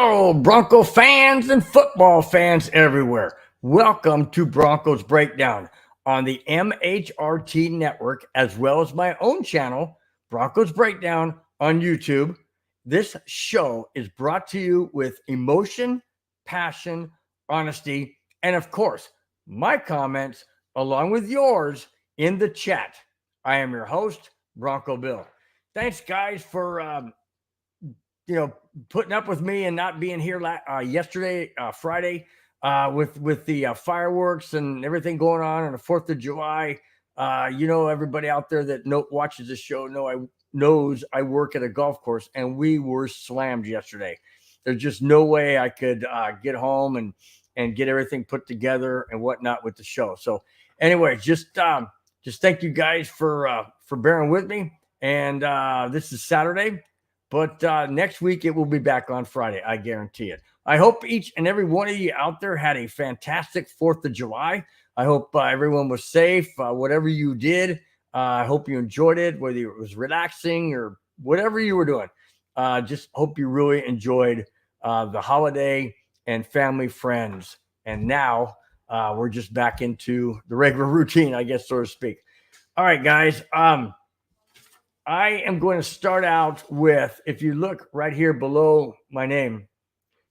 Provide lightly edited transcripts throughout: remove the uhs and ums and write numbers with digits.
Hello, Bronco fans and football fans everywhere. Welcome to Broncos Breakdown on the MHRT network, as well as my own channel, Broncos Breakdown on YouTube. This show is brought to you with emotion, passion, honesty, and of course, my comments along with yours in the chat. I am your host, Bronco Bill. Thanks, guys, for putting up with me and not being here yesterday, Friday, with the fireworks and everything going on the 4th of July. Everybody out there that watches the show knows I work at a golf course, and we were slammed yesterday. There's just no way I could get home and get everything put together and whatnot with the show. So anyway, just thank you guys for bearing with me. And this is Saturday. But next week, it will be back on Friday. I guarantee it. I hope each and every one of you out there had a fantastic 4th of July. I hope everyone was safe. Whatever you did, I hope you enjoyed it, whether it was relaxing or whatever you were doing. Just hope you really enjoyed the holiday and family, friends. And now we're just back into the regular routine, I guess, so to speak. All right, guys. I am going to start out with, if you look right here below my name,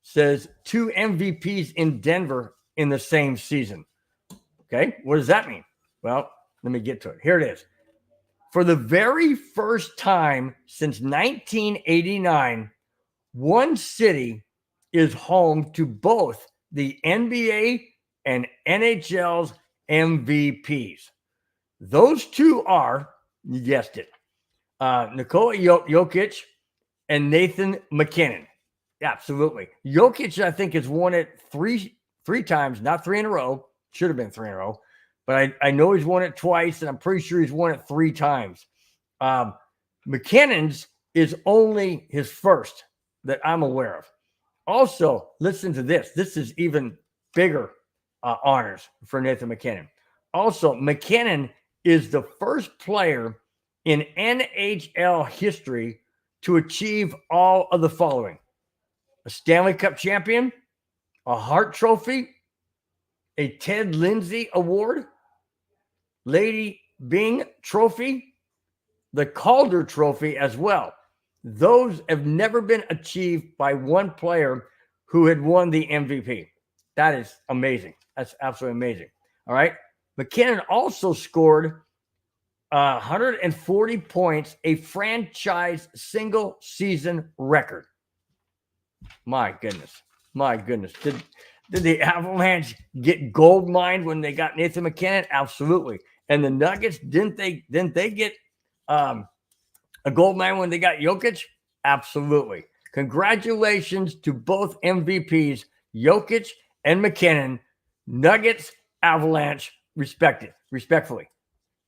says 2 MVPs in Denver in the same season. Okay, what does that mean? Well, let me get to it. Here it is. For the very first time since 1989, one city is home to both the NBA and NHL's MVPs. Those two are, you guessed it, Nikola Jokic and Nathan MacKinnon. Absolutely. Jokic, I think, has won it three times, not 3 in a row. Should have been 3 in a row. But I know he's won it twice, and I'm pretty sure he's won it 3 times. McKinnon's is only his first that I'm aware of. Also, listen to this. This is even bigger honors for Nathan MacKinnon. Also, MacKinnon is the first player in NHL history to achieve all of the following: a Stanley Cup champion, a Hart Trophy, a Ted Lindsay Award, Lady Byng Trophy, the Calder Trophy as well. Those have never been achieved by one player who had won the MVP. That is amazing. That's absolutely amazing. All right. MacKinnon also scored 140 points, a franchise single season record. My goodness. Did the Avalanche get gold mined when they got Nathan MacKinnon? Absolutely. And the Nuggets, didn't they get a gold mine when they got Jokic? Absolutely. Congratulations to both MVPs, Jokic and MacKinnon. Nuggets, Avalanche, respectfully.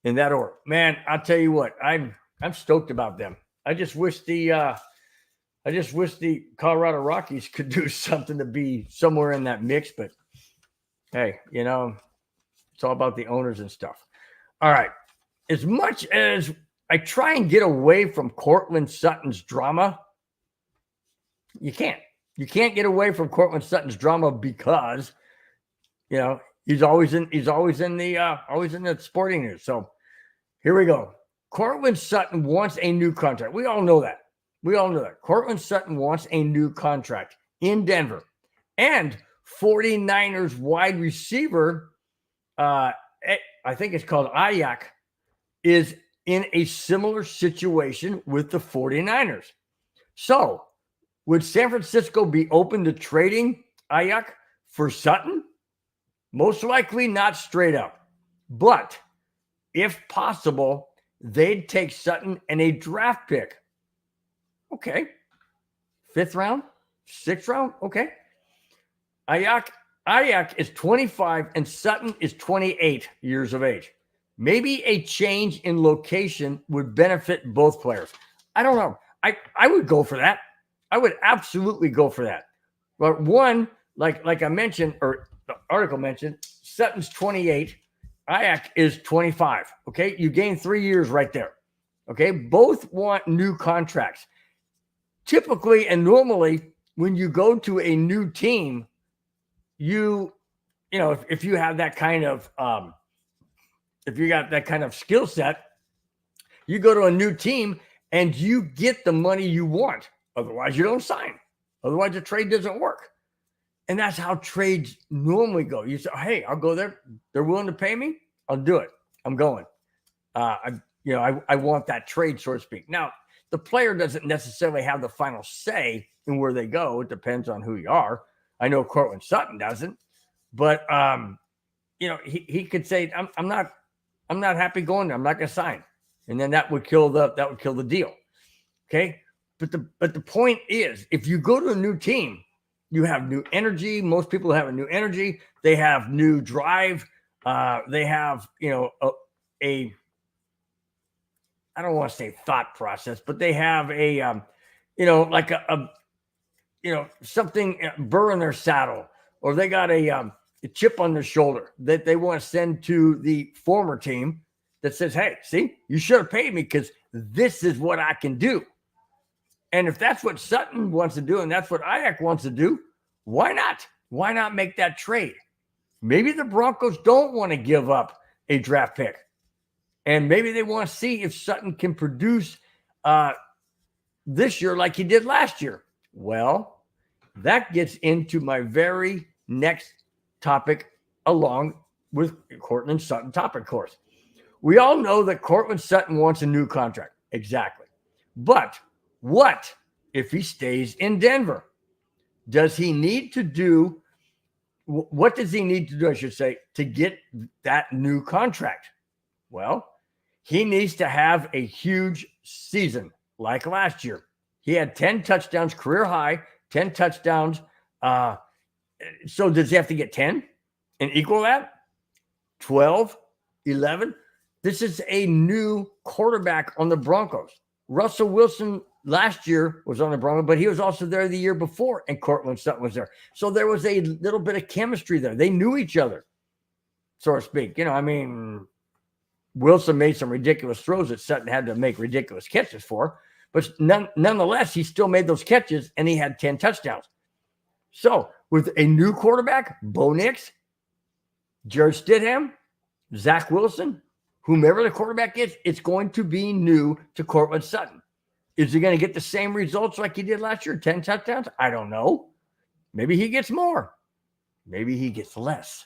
In that order. Man, I'll tell you what, I'm stoked about them. I just wish the Colorado Rockies could do something to be somewhere in that mix, but hey, it's all about the owners and stuff. All right. As much as I try and get away from Courtland Sutton's drama, you can't. You can't get away from Courtland Sutton's drama because he's always in the sporting news. So here we go. Courtland Sutton wants a new contract. We all know that. Courtland Sutton wants a new contract in Denver. And 49ers wide receiver, I think it's called Aiyuk, is in a similar situation with the 49ers. So would San Francisco be open to trading Aiyuk for Sutton? Most likely not straight up. But if possible, they'd take Sutton and a draft pick. Okay. 5th round? 6th round? Okay. Aiyuk is 25 and Sutton is 28 years of age. Maybe a change in location would benefit both players. I don't know. I would go for that. I would absolutely go for that. But one, like I mentioned, or the article mentioned, Sutton's 28. Aiyuk is 25. Okay. You gain 3 years right there. Okay. Both want new contracts. Typically and normally, when you go to a new team, you know, if you have that kind of if you got that kind of skill set, you go to a new team and you get the money you want. Otherwise, you don't sign. Otherwise, the trade doesn't work. And that's how trades normally go. You say, hey, I'll go there. They're willing to pay me. I'll do it. I'm going. I want that trade, so to speak. Now, the player doesn't necessarily have the final say in where they go. It depends on who you are. I know Cortland Sutton doesn't, but he could say, I'm not happy going there. I'm not going to sign. And then that would kill the deal. Okay. But the point is, if you go to a new team, you have new energy. Most people have a new energy. They have new drive. They have, I don't want to say thought process, but they have a, something burr in their saddle, or they got a chip on their shoulder that they want to send to the former team that says, hey, see, you should have paid me because this is what I can do. And if that's what Sutton wants to do and that's what Aiyuk wants to do, why not? Why not make that trade? Maybe the Broncos don't want to give up a draft pick. And maybe they want to see if Sutton can produce this year like he did last year. Well, that gets into my very next topic along with Cortland Sutton topic course. We all know that Cortland Sutton wants a new contract. Exactly. But what if he stays in Denver? Does he need to do what does he need to do, I should say, to get that new contract? Well, he needs to have a huge season like last year. He had 10 touchdowns, career high, 10 touchdowns. So does he have to get 10 and equal that? 12, 11? This is a new quarterback on the Broncos. Russell Wilson last year was on the Broncos, but he was also there the year before, and Cortland Sutton was there. So there was a little bit of chemistry there. They knew each other, so to speak. Wilson made some ridiculous throws that Sutton had to make ridiculous catches for, but nonetheless, he still made those catches, and he had 10 touchdowns. So with a new quarterback, Bo Nix, Jared Stidham, Zach Wilson, whomever the quarterback is, it's going to be new to Cortland Sutton. Is he going to get the same results like he did last year, 10 touchdowns? I don't know. Maybe he gets more. Maybe he gets less.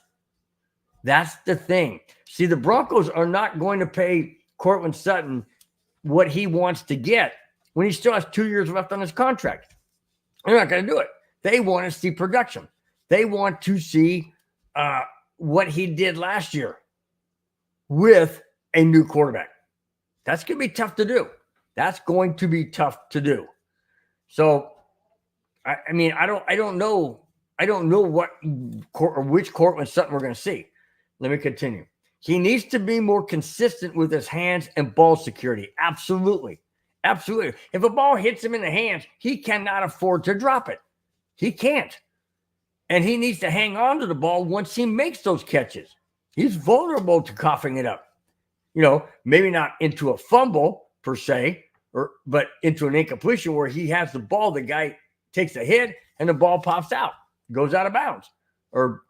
That's the thing. See, the Broncos are not going to pay Cortland Sutton what he wants to get when he still has 2 years left on his contract. They're not going to do it. They want to see production. They want to see what he did last year with a new quarterback. That's going to be tough to do. That's going to be tough to do. So, I don't know what or which Cortland Sutton we're going to see. Let me continue. He needs to be more consistent with his hands and ball security. Absolutely. Absolutely. If a ball hits him in the hands, he cannot afford to drop it. He can't. And he needs to hang on to the ball once he makes those catches. He's vulnerable to coughing it up. Maybe not into a fumble per se, but into an incompletion where he has the ball, the guy takes a hit and the ball pops out, goes out of bounds, or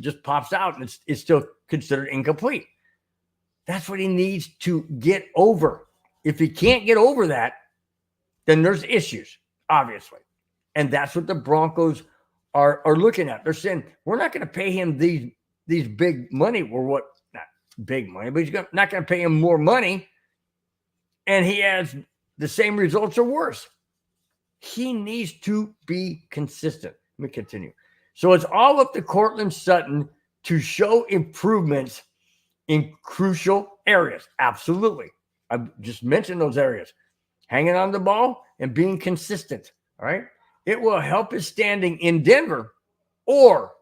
just pops out and it's still considered incomplete. That's what he needs to get over. If he can't get over that, then there's issues, obviously. And that's what the Broncos are looking at. They're saying, we're not going to pay him these big money, or not big money, but he's not going to pay him more money, and he has the same results or worse. He needs to be consistent. Let me continue. So it's all up to Cortland Sutton to show improvements in crucial areas. Absolutely. I just mentioned those areas. Hanging on the ball and being consistent. All right. It will help his standing in Denver or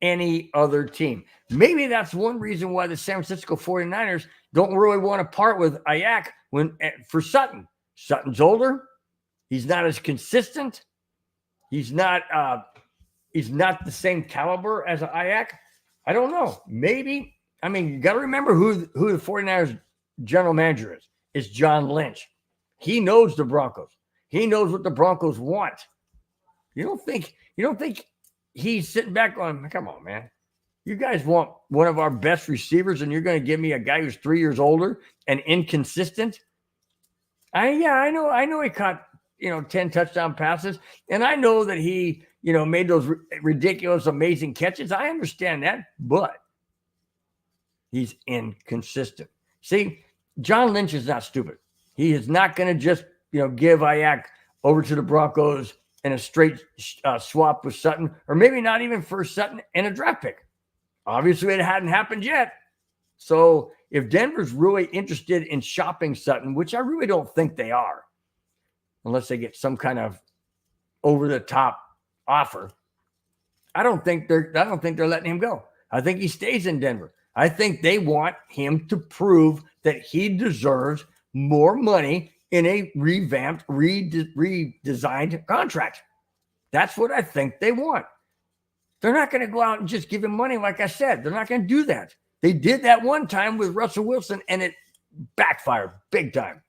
any other team. Maybe that's one reason why the San Francisco 49ers don't really want to part with Aiyuk for Sutton. Sutton's older. He's not as consistent. He's not the same caliber as Aiyuk. I don't know. Maybe. You got to remember who the 49ers general manager is. It's John Lynch. He knows the Broncos. He knows what the Broncos want. You don't think he's sitting back going, come on, man. You guys want one of our best receivers, and you're going to give me a guy who's 3 years older and inconsistent? I know he caught 10 touchdown passes, and I know that he made those ridiculous, amazing catches. I understand that, but he's inconsistent. See, John Lynch is not stupid. He is not going to just give Aiyuk over to the Broncos in a straight swap with Sutton, or maybe not even for Sutton and a draft pick. Obviously, it hadn't happened yet. So if Denver's really interested in shopping Sutton, which I really don't think they are, unless they get some kind of over-the-top offer, I don't think they're letting him go. I think he stays in Denver. I think they want him to prove that he deserves more money in a revamped, redesigned contract. That's what I think they want. They're not going to go out and just give him money. Like I said, they're not going to do that. They did that one time with Russell Wilson, and it backfired big time.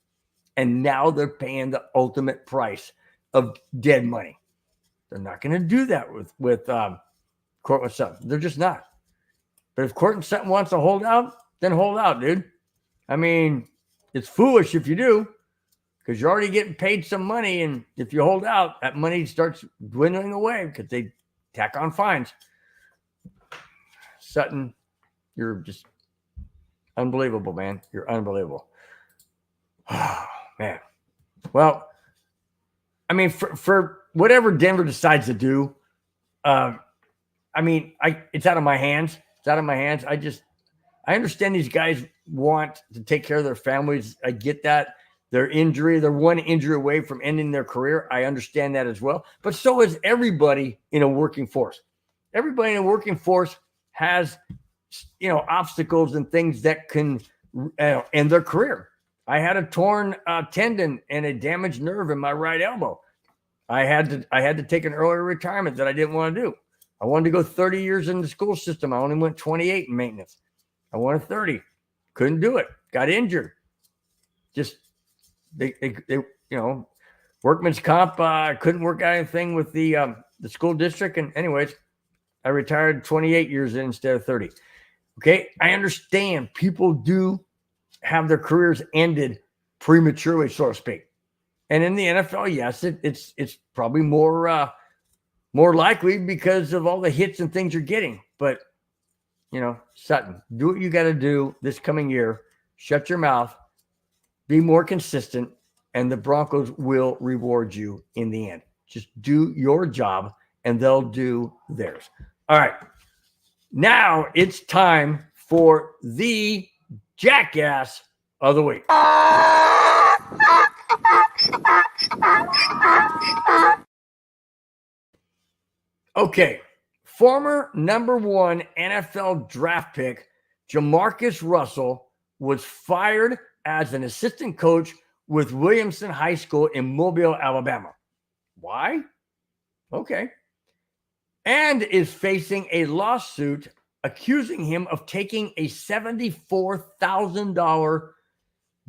And now they're paying the ultimate price of dead money. They're not going to do that with Courtland Sutton. They're just not. But if Courtland Sutton wants to hold out, then hold out, dude. I mean, it's foolish if you do, because you're already getting paid some money, and if you hold out, that money starts dwindling away because they tack on fines. Sutton, you're just unbelievable, man. You're unbelievable. Oh, man. Well, I mean, for whatever Denver decides to do, it's out of my hands. It's out of my hands. I understand these guys want to take care of their families. I get that. They're one injury away from ending their career. I understand that as well. But so is everybody in a working force. Everybody in a working force has, obstacles and things that can end their career. I had a torn tendon and a damaged nerve in my right elbow. I had to take an earlier retirement that I didn't want to do. I wanted to go 30 years in the school system. I only went 28 in maintenance. I wanted 30. Couldn't do it. Got injured. Just they workman's comp. Couldn't work out anything with the school district. And anyways, I retired 28 years in instead of 30. Okay, I understand people do have their careers ended prematurely, so to speak. And in the NFL, yes, it's probably more likely because of all the hits and things you're getting. But Sutton, do what you got to do this coming year. Shut your mouth. Be more consistent, and the Broncos will reward you in the end. Just do your job, and they'll do theirs. All right. Now it's time for the Jackass of the Week. Okay. Former number 1 NFL draft pick Jamarcus Russell was fired as an assistant coach with Williamson High School in Mobile, Alabama. Why? Okay. And is facing a lawsuit accusing him of taking a $74,000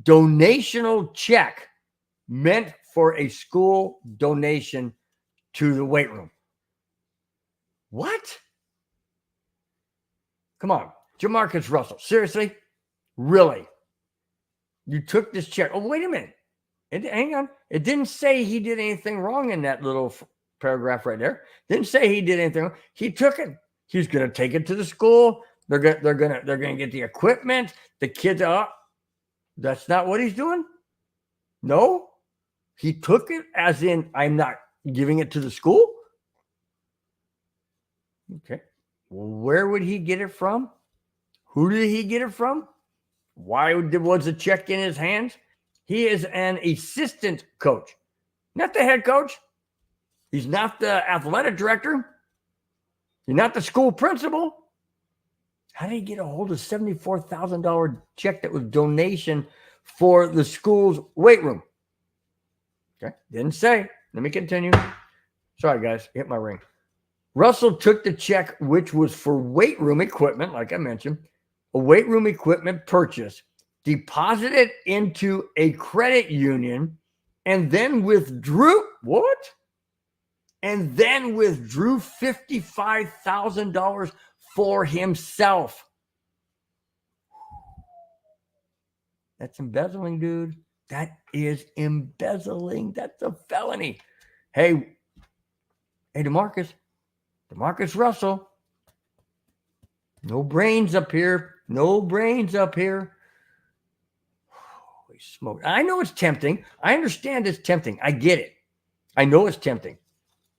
donational check meant for a school donation to the weight room. What? Come on, Jamarcus Russell. Seriously? Really? You took this check. Oh, wait a minute. Hang on. It didn't say he did anything wrong in that little paragraph right there. Didn't say he did anything wrong. He took it. He's going to take it to the school. They're going to get the equipment. The kids are. That's not what he's doing. No. He took it as in, I'm not giving it to the school. Okay. Well, where would he get it from? Who did he get it from? Why was the check in his hands? He is an assistant coach, not the head coach. He's not the athletic director. He's not the school principal. How did he get a hold of $74,000 check that was donation for the school's weight room? Okay, didn't say. Let me continue. Sorry, guys, hit my ring. Russell took the check, which was for weight room equipment, like I mentioned, a weight room equipment purchase, deposited it into a credit union, and then withdrew. What? and then withdrew $55,000 for himself. That's embezzling, dude. That is embezzling. That's a felony. Hey, DeMarcus Russell. No brains up here. No brains up here. Holy smoke. I know it's tempting. I understand it's tempting. I get it. I know it's tempting.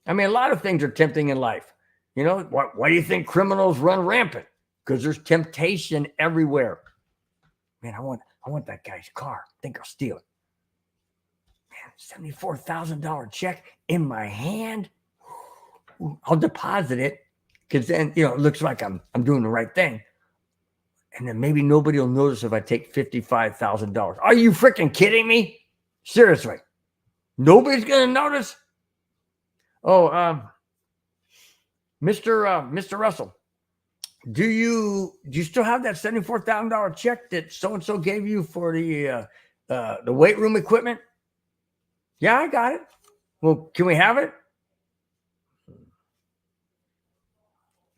I mean, a lot of things are tempting in life. You know, why do you think criminals run rampant? Because there's temptation everywhere. Man, I want that guy's car. I think I'll steal it. Man, $74,000 check in my hand. I'll deposit it because then, you know, it looks like I'm doing the right thing. And then maybe nobody will notice if I take $55,000. Are you freaking kidding me? Seriously. Nobody's going to notice? Oh, Mr. Russell, do you still have that $74,000 check that so-and-so gave you for the weight room equipment? Yeah, I got it. Well, can we have it?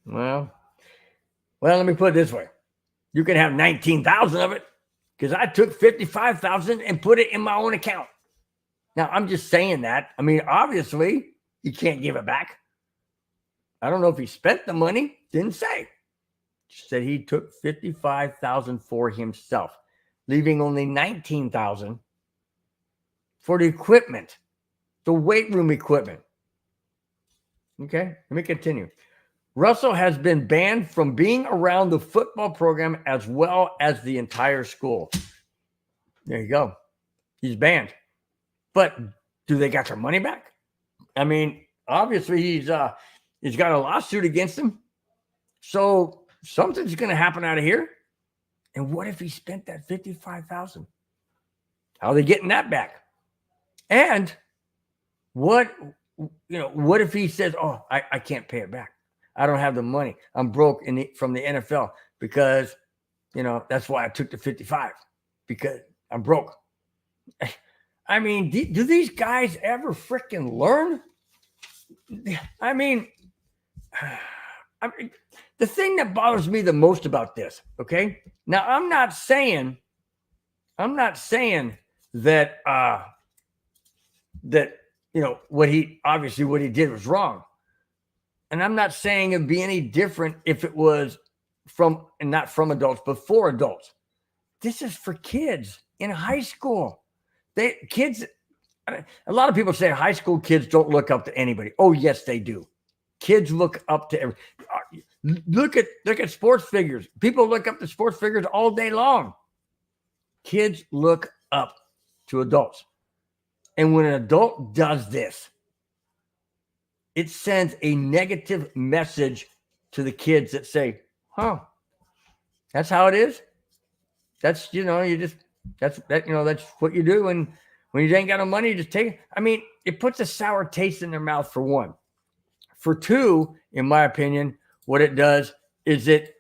Well, let me put it this way. You can have 19,000 of it because I took 55,000 and put it in my own account. Now, I'm just saying that. I mean, obviously, you can't give it back. I don't know if he spent the money. Didn't say. Just said he took 55,000 for himself, leaving only 19,000 for the equipment, the weight room equipment. Okay, let me continue. Russell has been banned from being around the football program as well as the entire school. There you go. He's banned. But do they got their money back? I mean, obviously he's got a lawsuit against him. So something's going to happen out of here. And what if he spent that $55,000? How are they getting that back? And what if he says, "Oh, I can't pay it back. I don't have the money. I'm broke from the NFL because, you know, that's why I took the 55 because I'm broke." I mean, do these guys ever freaking learn? I mean, the thing that bothers me the most about this, okay? Now, I'm not saying that you know what he did was wrong. And I'm not saying it'd be any different if it was not from adults, but for adults. This is for kids in high school. A lot of people say high school kids don't look up to anybody. Oh, yes, they do. Kids look up to everybody. Look at sports figures. People look up to sports figures all day long. Kids look up to adults. And when an adult does this, it sends a negative message to the kids that say, "Huh, that's how it is. That's, that's what you do. And when you ain't got no money, you just take it." I mean, it puts a sour taste in their mouth for one. For two, in my opinion, what it does is it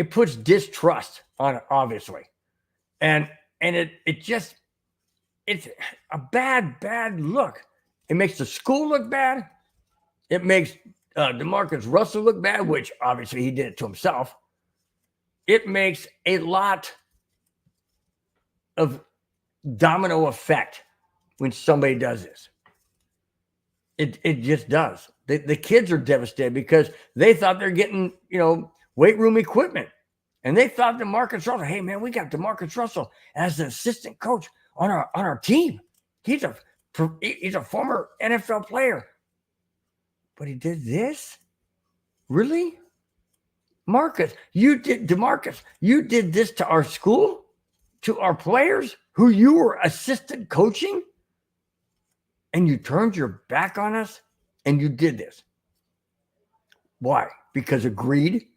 puts distrust on it, obviously. And it's a bad look. It makes the school look bad. It makes DeMarcus Russell look bad, which obviously he did it to himself. It makes a lot of domino effect when somebody does this. It just does. The kids are devastated because they thought they're getting, weight room equipment. And they thought DeMarcus Russell, hey, man, we got DeMarcus Russell as an assistant coach on our team. He's a former NFL player. But he did this? Really? DeMarcus, you did this to our school? To our players who you were assistant coaching? And you turned your back on us and you did this. Why? Because of greed?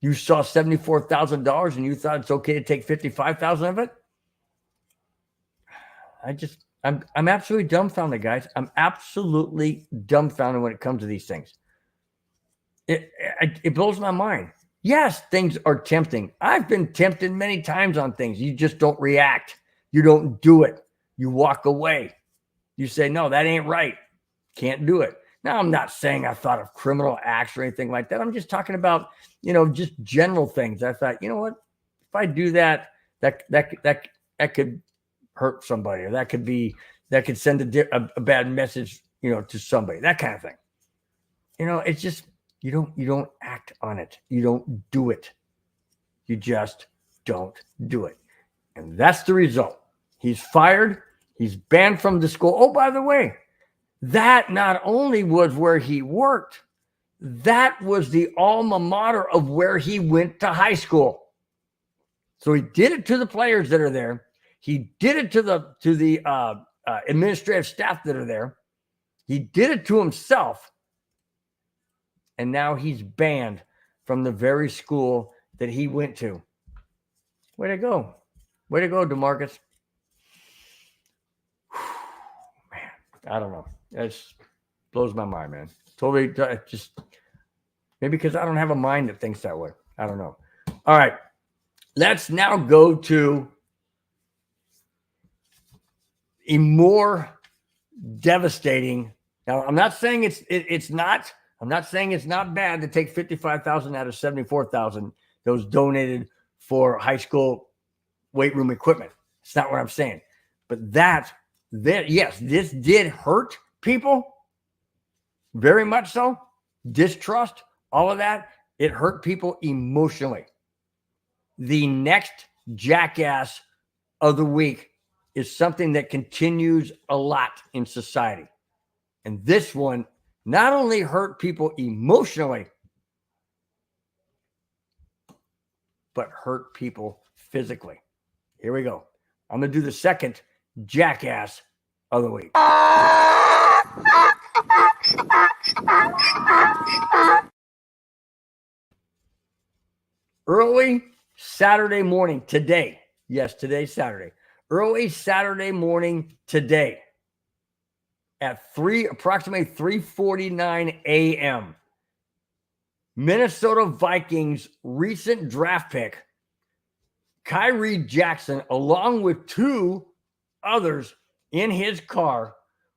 You saw $74,000 and you thought it's okay to take $55,000 of it? I'm absolutely dumbfounded, guys. I'm absolutely dumbfounded when it comes to these things. It blows my mind. Yes, things are tempting. I've been tempted many times on things. You just don't react. You don't do it. You walk away. You say, no, that ain't right. Can't do it. Now, I'm not saying I thought of criminal acts or anything like that. I'm just talking about, just general things. I thought, you know what? If I do that, that could hurt somebody, or that could send a bad message, to somebody, that kind of thing. It's just, you don't act on it. You don't do it. You just don't do it. And that's the result. He's fired. He's banned from the school. Oh, by the way, that not only was where he worked, that was the alma mater of where he went to high school. So he did it to the players that are there. He did it to the administrative staff that are there. He did it to himself. And now he's banned from the very school that he went to. Way to go. Way to go, DeMarcus. Man, I don't know. It blows my mind, man. Totally just maybe because I don't have a mind that thinks that way. I don't know. All right. Let's now go to a more devastating. Now, I'm not saying it's not. I'm not saying it's not bad to take $55,000 out of $74,000 that was donated for high school weight room equipment. It's not what I'm saying. But yes, this did hurt people. Very much so. Distrust, all of that. It hurt people emotionally. The next jackass of the week is something that continues a lot in society. And this one not only hurt people emotionally, but hurt people physically. Here we go. I'm going to do the second jackass of the week. Early Saturday morning today. Yes, today's Saturday. Early Saturday morning today at approximately 3:49 a.m. Minnesota Vikings recent draft pick Kyrie Jackson, along with two others in his car,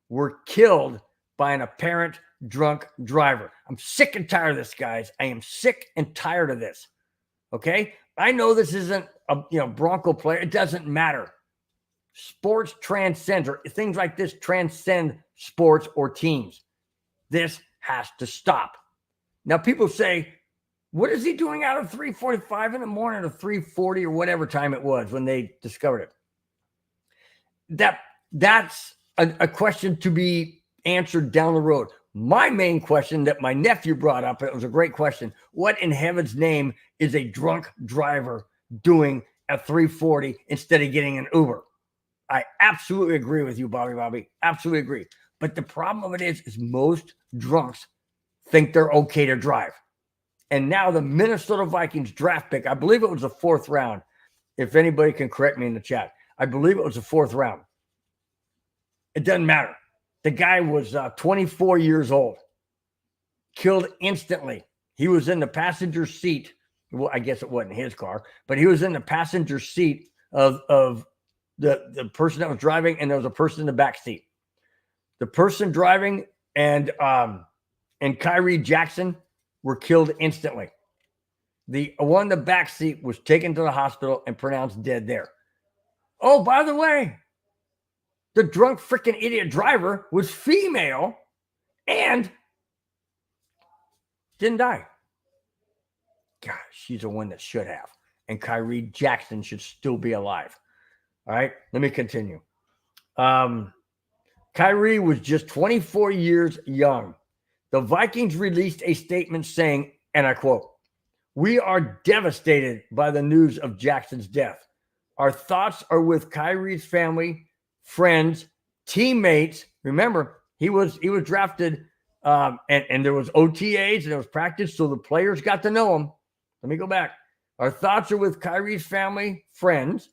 were killed by an apparent drunk driver. I'm sick and tired of this, guys. I am sick and tired of this. Okay? I know this isn't a Bronco player. It doesn't matter. Sports transcends, or things like this transcend sports or teams. This has to stop. Now, people say, what is he doing out of 3:45 in the morning or 3:40 or whatever time it was when they discovered it? That's a question to be answered down the road. My main question that my nephew brought up, it was a great question. What in heaven's name is a drunk driver doing at 3:40 instead of getting an Uber? I absolutely agree with you, Bobby. Absolutely agree. But the problem of it is most drunks think they're okay to drive. And now the Minnesota Vikings draft pick, I believe it was the 4th round. If anybody can correct me in the chat, I believe it was the 4th round. It doesn't matter. The guy was 24 years old, killed instantly. He was in the passenger seat. Well, I guess it wasn't his car, but he was in the passenger seat of the person that was driving, and there was a person in the back seat. The person driving and Kyrie Jackson were killed instantly. The one in the back seat was taken to the hospital and pronounced dead there. Oh, by the way, the drunk freaking idiot driver was female and didn't die. God, she's the one that should have. And Kyrie Jackson should still be alive. All right, let me continue. Kyrie was just 24 years young. The Vikings released a statement saying, and I quote, "We are devastated by the news of Jackson's death. Our thoughts are with Kyrie's family, friends, teammates." Remember, he was drafted, and there was OTAs and there was practice, so the players got to know him. Let me go back. Our thoughts are with Kyrie's family, friends,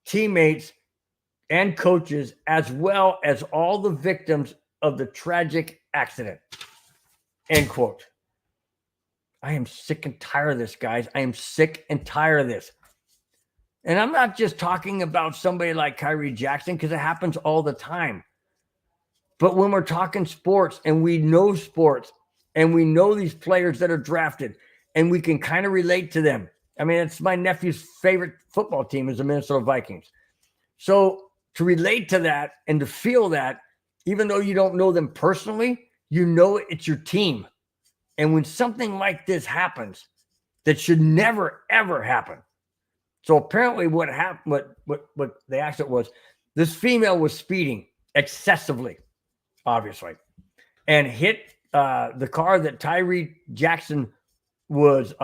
teammates, and coaches, as well as all the victims of the tragic accident. End quote. I am sick and tired of this, guys. I am sick and tired of this. And I'm not just talking about somebody like Kyrie Jackson, because it happens all the time. But when we're talking sports and we know sports and we know these players that are drafted and we can kind of relate to them. I mean, it's my nephew's favorite football team is the Minnesota Vikings. So to relate to that and to feel that, even though you don't know them personally, you know it's your team. And when something like this happens, that should never, ever happen. So apparently what happened, what the accident was, this female was speeding excessively, obviously, and hit the car that Tyree Jackson was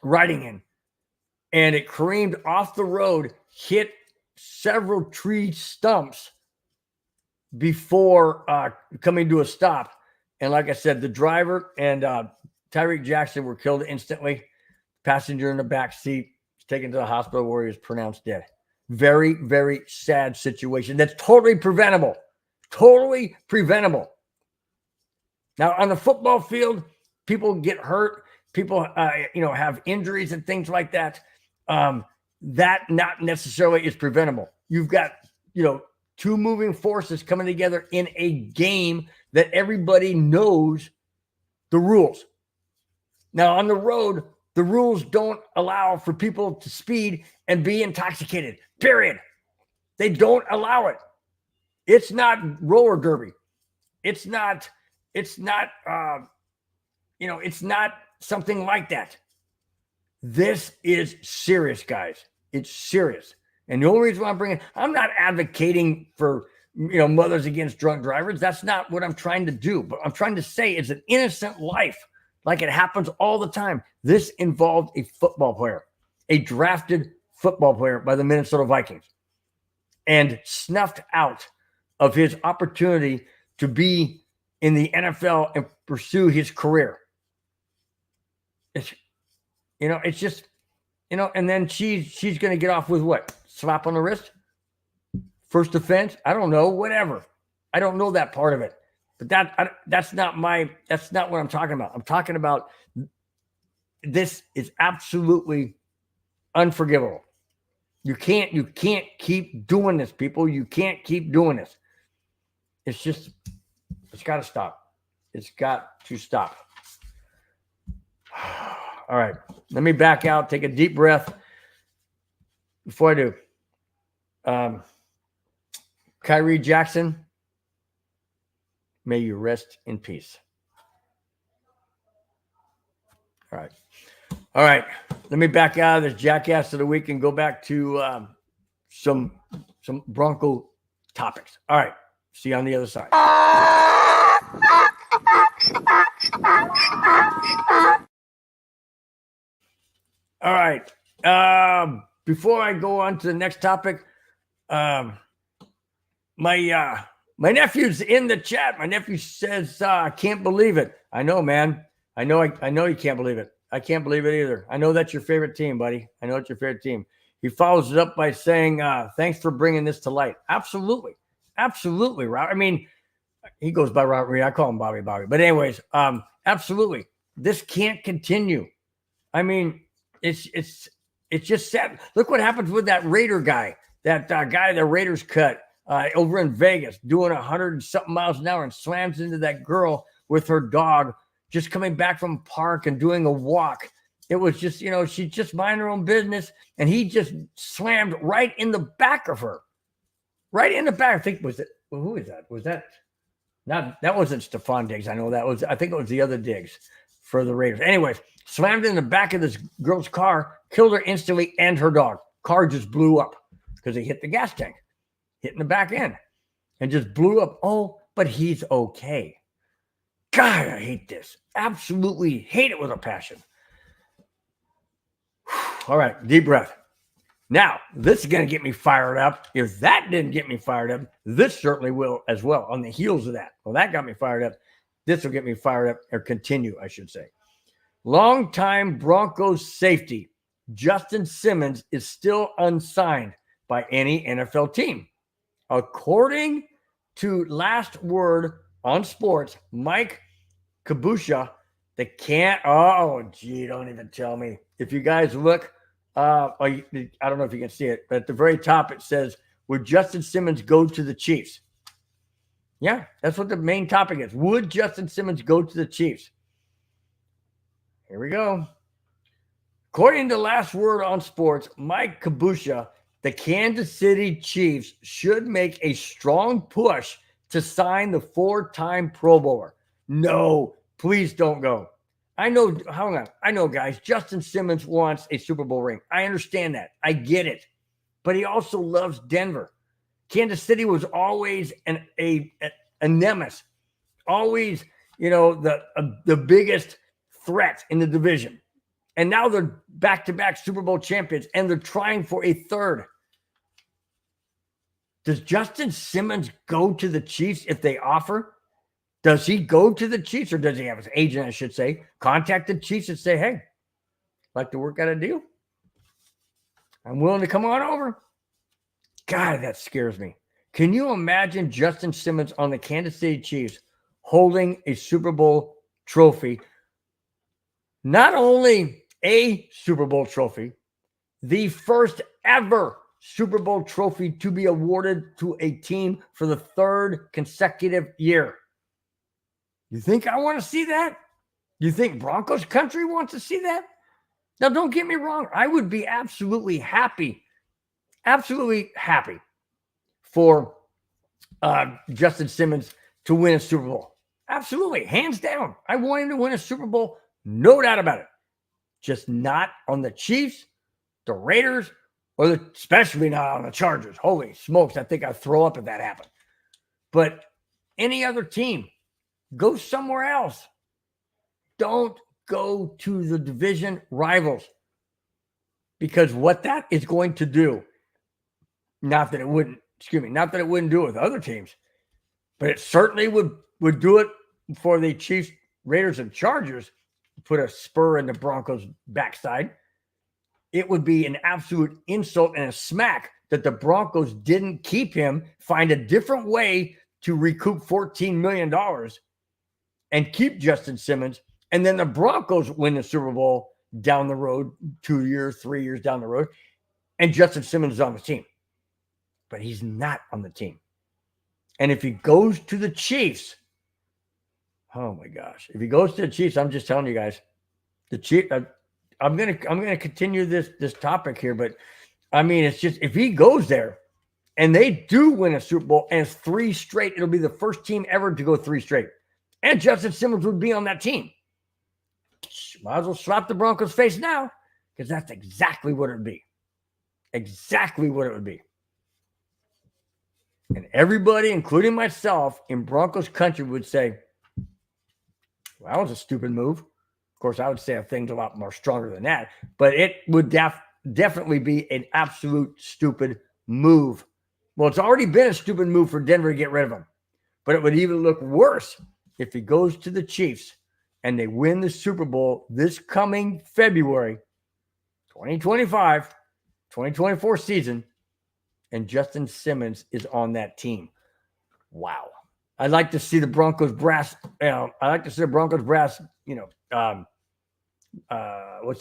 riding in. And it careened off the road, hit several tree stumps before coming to a stop. And like I said, the driver and Tyreek Jackson were killed instantly. Passenger in the back seat was taken to the hospital where he was pronounced dead. Very, very sad situation. That's totally preventable. Totally preventable. Now, on the football field, people get hurt. People, have injuries and things like that. That not necessarily is preventable. You've got, two moving forces coming together in a game that everybody knows the rules. Now, on the road, the rules don't allow for people to speed and be intoxicated, period. They don't allow it. It's not roller derby. It's not something like that. This is serious, guys. It's serious. And the only reason why I'm not advocating for, mothers against drunk drivers. That's not what I'm trying to do. But I'm trying to say it's an innocent life, like it happens all the time. This involved a football player, a drafted football player by the Minnesota Vikings, and snuffed out of his opportunity to be in the NFL and pursue his career. It's just, and then she's going to get off with what? Slap on the wrist? First offense? I don't know, whatever. I don't know that part of it. But that's not what I'm talking about. I'm talking about this is absolutely unforgivable. You can't keep doing this, people. You can't keep doing this. It's got to stop. It's got to stop. All right. Let me back out, take a deep breath. Before I do, Kyrie Jackson, may you rest in peace. All right. Let me back out of this jackass of the week and go back to some Bronco topics. All right. See you on the other side. All right. Before I go on to the next topic, my nephew's in the chat. My nephew says, "I can't believe it." I know, man. I know you can't believe it. I can't believe it either. I know that's your favorite team, buddy. I know it's your favorite team. He follows it up by saying, "Thanks for bringing this to light." Absolutely, Rob. I mean, he goes by Robert Reed. I call him Bobby. But anyways, absolutely, this can't continue. I mean, it's just sad. Look what happens with that Raider guy, that guy the Raiders cut over in Vegas, doing 100 and something miles an hour and slams into that girl with her dog, just coming back from a park and doing a walk. It was just, she's just minding her own business, and he just slammed right in the back of her. Right in the back. I think, who is that? Was that? That wasn't Stephon Diggs. I think it was the other Diggs for the Raiders. Anyways, slammed in the back of this girl's car, killed her instantly and her dog. Car just blew up because he hit the gas tank, hit in the back end, and just blew up. Oh, but he's okay. God, I hate this. Absolutely hate it with a passion. All right, deep breath. Now, this is going to get me fired up. If that didn't get me fired up, this certainly will as well on the heels of that. Well, that got me fired up. This will get me fired up, or continue, I should say. Longtime Broncos safety Justin Simmons is still unsigned by any NFL team. According to Last Word on Sports, Mike Kabusha, don't even tell me. If you guys look, I don't know if you can see it, but at the very top it says, would Justin Simmons go to the Chiefs? Yeah, that's what the main topic is. Would Justin Simmons go to the Chiefs? Here we go. According to Last Word on Sports, Mike Kabusha, the Kansas City Chiefs should make a strong push to sign the 4-time Pro Bowler. No, please don't go. I know, hang on. I know, guys, Justin Simmons wants a Super Bowl ring. I understand that. I get it. But he also loves Denver. Kansas City was always a nemesis, always, the biggest threat in the division. And now they're back-to-back Super Bowl champions, and they're trying for a third. Does Justin Simmons go to the Chiefs if they offer? Does he go to the Chiefs, or does he have his agent, I should say, contact the Chiefs and say, hey, I'd like to work out a deal? I'm willing to come on over. God, that scares me. Can you imagine Justin Simmons on the Kansas City Chiefs holding a Super Bowl trophy? Not only a Super Bowl trophy, the first ever Super Bowl trophy to be awarded to a team for the 3rd consecutive year. You think I want to see that? You think Broncos country wants to see that? Now, don't get me wrong. I would be absolutely happy for Justin Simmons to win a Super Bowl. Absolutely, hands down. I want him to win a Super Bowl, no doubt about it. Just not on the Chiefs, the Raiders, or especially not on the Chargers. Holy smokes, I think I'd throw up if that happened. But any other team, go somewhere else. Don't go to the division rivals. Because what that is going to do, not that it wouldn't do it with other teams, but it certainly would do it for the Chiefs, Raiders, and Chargers, put a spur in the Broncos' backside. It would be an absolute insult and a smack that the Broncos didn't keep him, find a different way to recoup $14 million and keep Justin Simmons, and then the Broncos win the Super Bowl down the road, 2 years, 3 years down the road, and Justin Simmons is on the team. But he's not on the team. And if he goes to the Chiefs, oh my gosh. If he goes to the Chiefs, I'm just telling you guys, the Chiefs, I'm gonna continue this topic here, but I mean, it's just, if he goes there and they do win a Super Bowl and it's 3 straight, it'll be the first team ever to go 3 straight. And Justin Simmons would be on that team. Might as well slap the Broncos' face now, because that's exactly what it would be. Exactly what it would be. And everybody, including myself, in Broncos country would say, well, that was a stupid move. Of course, I would say things a lot more stronger than that, but it would definitely be an absolute stupid move. Well, it's already been a stupid move for Denver to get rid of him, but it would even look worse if he goes to the Chiefs and they win the Super Bowl this coming February, 2025, 2024 season, and Justin Simmons is on that team. Wow. I'd like to see the Broncos brass, what's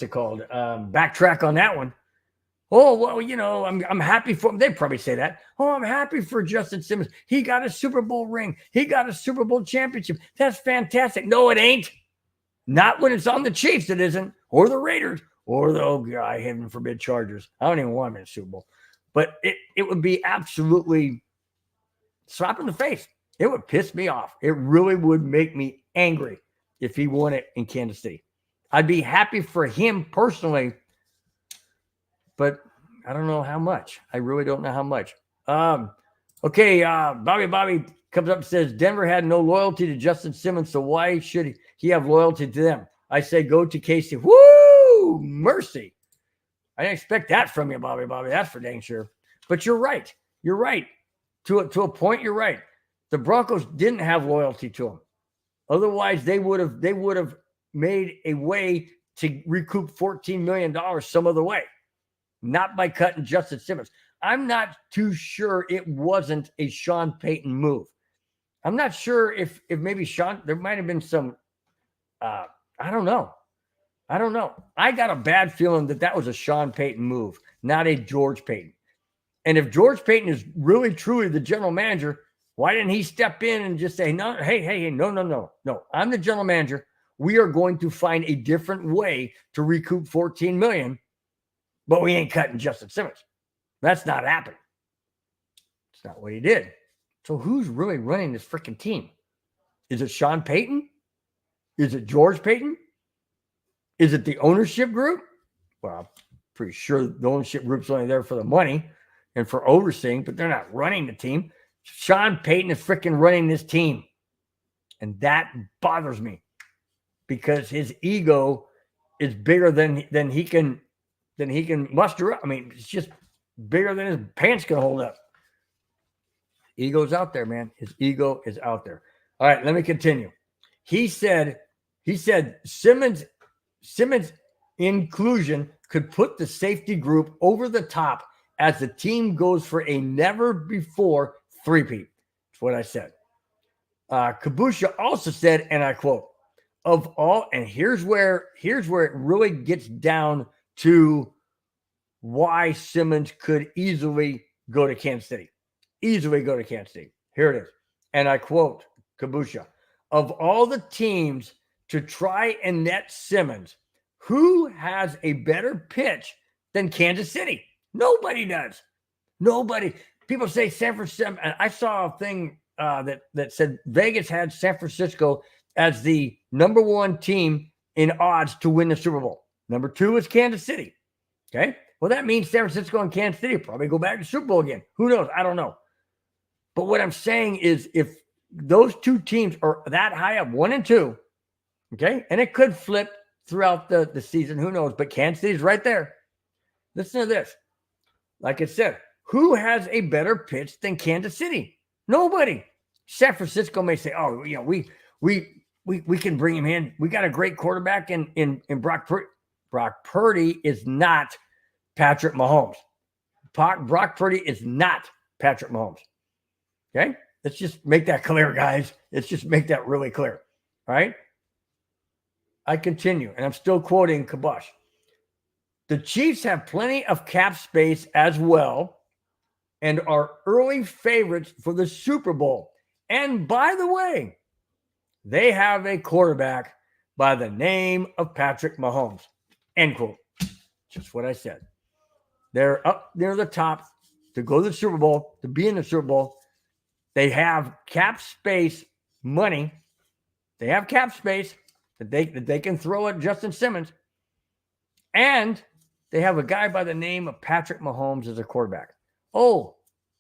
it called? Backtrack on that one. Oh, well, I'm happy for him. They'd probably say that. Oh, I'm happy for Justin Simmons. He got a Super Bowl ring. He got a Super Bowl championship. That's fantastic. No, it ain't. Not when it's on the Chiefs, it isn't. Or the Raiders. Or the, oh God, heaven forbid, Chargers. I don't even want him in a Super Bowl. But it would be absolutely slap in the face. It would piss me off. It really would make me angry if he won it in Kansas City. I'd be happy for him personally, but I don't know how much. I really don't know how much. Okay, Bobby comes up and says, Denver had no loyalty to Justin Simmons, so why should he have loyalty to them? I say go to KC. Woo! Mercy. I didn't expect that from you, Bobby. That's for dang sure. But you're right. You're right. To a point, you're right. The Broncos didn't have loyalty to him. Otherwise, they would have made a way to recoup $14 million some other way, not by cutting Justin Simmons. I'm not too sure it wasn't a Sean Payton move. I'm not sure if maybe Sean, there might have been some, I don't know. I got a bad feeling that was a Sean Payton move, not a George Payton. And if George Payton is really, truly the general manager, Why didn't he step in and just say, no, hey, no. I'm the general manager. We are going to find a different way to recoup $14 million, but we ain't cutting Justin Simmons. That's not happening. It's not what he did. So who's really running this freaking team? Is it Sean Payton? Is it George Payton? Is it the ownership group? Well, I'm pretty sure the ownership group's only there for the money and for overseeing, but they're not running the team. Sean Payton is freaking running this team. And that bothers me because his ego is bigger than he can muster up. I mean, it's just bigger than his pants can hold up. Ego's out there, man. His ego is out there. All right, let me continue. He said Simmons inclusion could put the safety group over the top as the team goes for a never before three-peat. That's what I said. Kabusha also said, and I quote, of all, and here's where it really gets down to why Simmons could easily go to Kansas City. Easily go to Kansas City. Here it is. And I quote Kabusha, of all the teams to try and net Simmons, who has a better pitch than Kansas City? Nobody does. Nobody. People say San Francisco. I saw a thing that said Vegas had San Francisco as the number one team in odds to win the Super Bowl. Number two is Kansas City. Okay. Well, that means San Francisco and Kansas City probably go back to Super Bowl again. Who knows? I don't know. But what I'm saying is if those two teams are that high up, 1 and 2, okay, and it could flip throughout the season. Who knows? But Kansas City's right there. Listen to this. Like I said, who has a better pitch than Kansas City? Nobody. San Francisco may say, oh, you know, we can bring him in. We got a great quarterback in Brock Purdy. Brock Purdy is not Patrick Mahomes. Brock Purdy is not Patrick Mahomes. Okay? Let's just make that clear, guys. Let's just make that really clear. All right? I continue, and I'm still quoting Kabush. The Chiefs have plenty of cap space as well and are early favorites for the Super Bowl. And by the way, they have a quarterback by the name of Patrick Mahomes. End quote. Just what I said. They're up near the top to go to the Super Bowl, to be in the Super Bowl. They have cap space money. They have cap space that they can throw at Justin Simmons. And they have a guy by the name of Patrick Mahomes as a quarterback. Oh,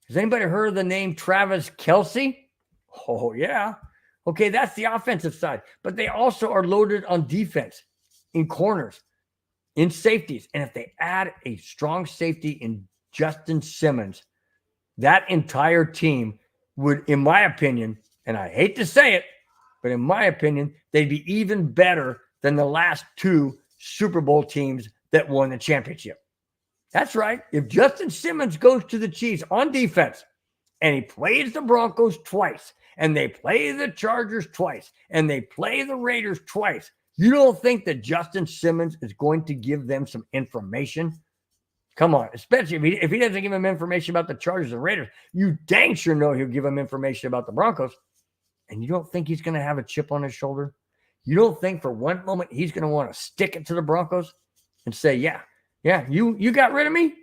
has anybody heard of the name Travis Kelce? Oh, yeah. Okay, that's the offensive side. But they also are loaded on defense, in corners, in safeties. And if they add a strong safety in Justin Simmons, that entire team would, in my opinion, and I hate to say it, but in my opinion, they'd be even better than the last two Super Bowl teams that won the championship. That's right. If Justin Simmons goes to the Chiefs on defense and he plays the Broncos twice and they play the Chargers twice and they play the Raiders twice, you don't think that Justin Simmons is going to give them some information? Come on, especially if he doesn't give them information about the Chargers and Raiders, you dang sure know he'll give them information about the Broncos. And you don't think he's going to have a chip on his shoulder? You don't think for one moment he's going to want to stick it to the Broncos and say, yeah, you got rid of me?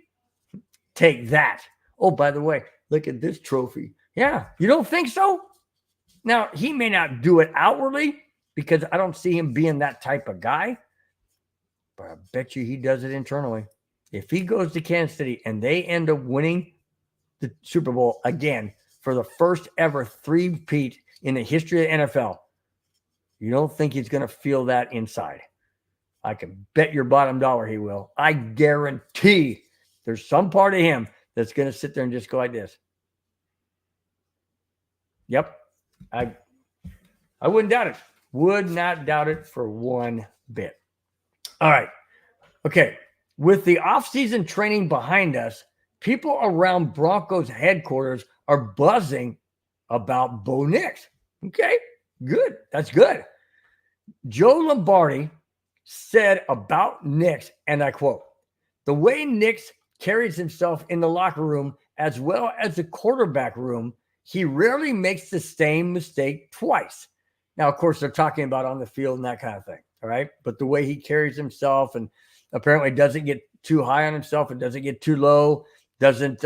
Take that. Oh, by the way, look at this trophy. Yeah, you don't think so? Now, he may not do it outwardly because I don't see him being that type of guy, but I bet you he does it internally. If he goes to Kansas City and they end up winning the Super Bowl again for the first ever three-peat in the history of NFL, you don't think he's going to feel that inside? I can bet your bottom dollar he will. I guarantee there's some part of him that's going to sit there and just go like this. Yep. I wouldn't doubt it. Would not doubt it for one bit. All right. Okay. With the offseason training behind us, people around Broncos headquarters are buzzing about Bo Nix. Okay. Good. That's good. Joe Lombardi said about Nix, and I quote, the way Nix carries himself in the locker room as well as the quarterback room he rarely makes the same mistake twice. Now, of course, they're talking about on the field and that kind of thing. All right. But the way he carries himself and apparently doesn't get too high on himself and doesn't get too low, doesn't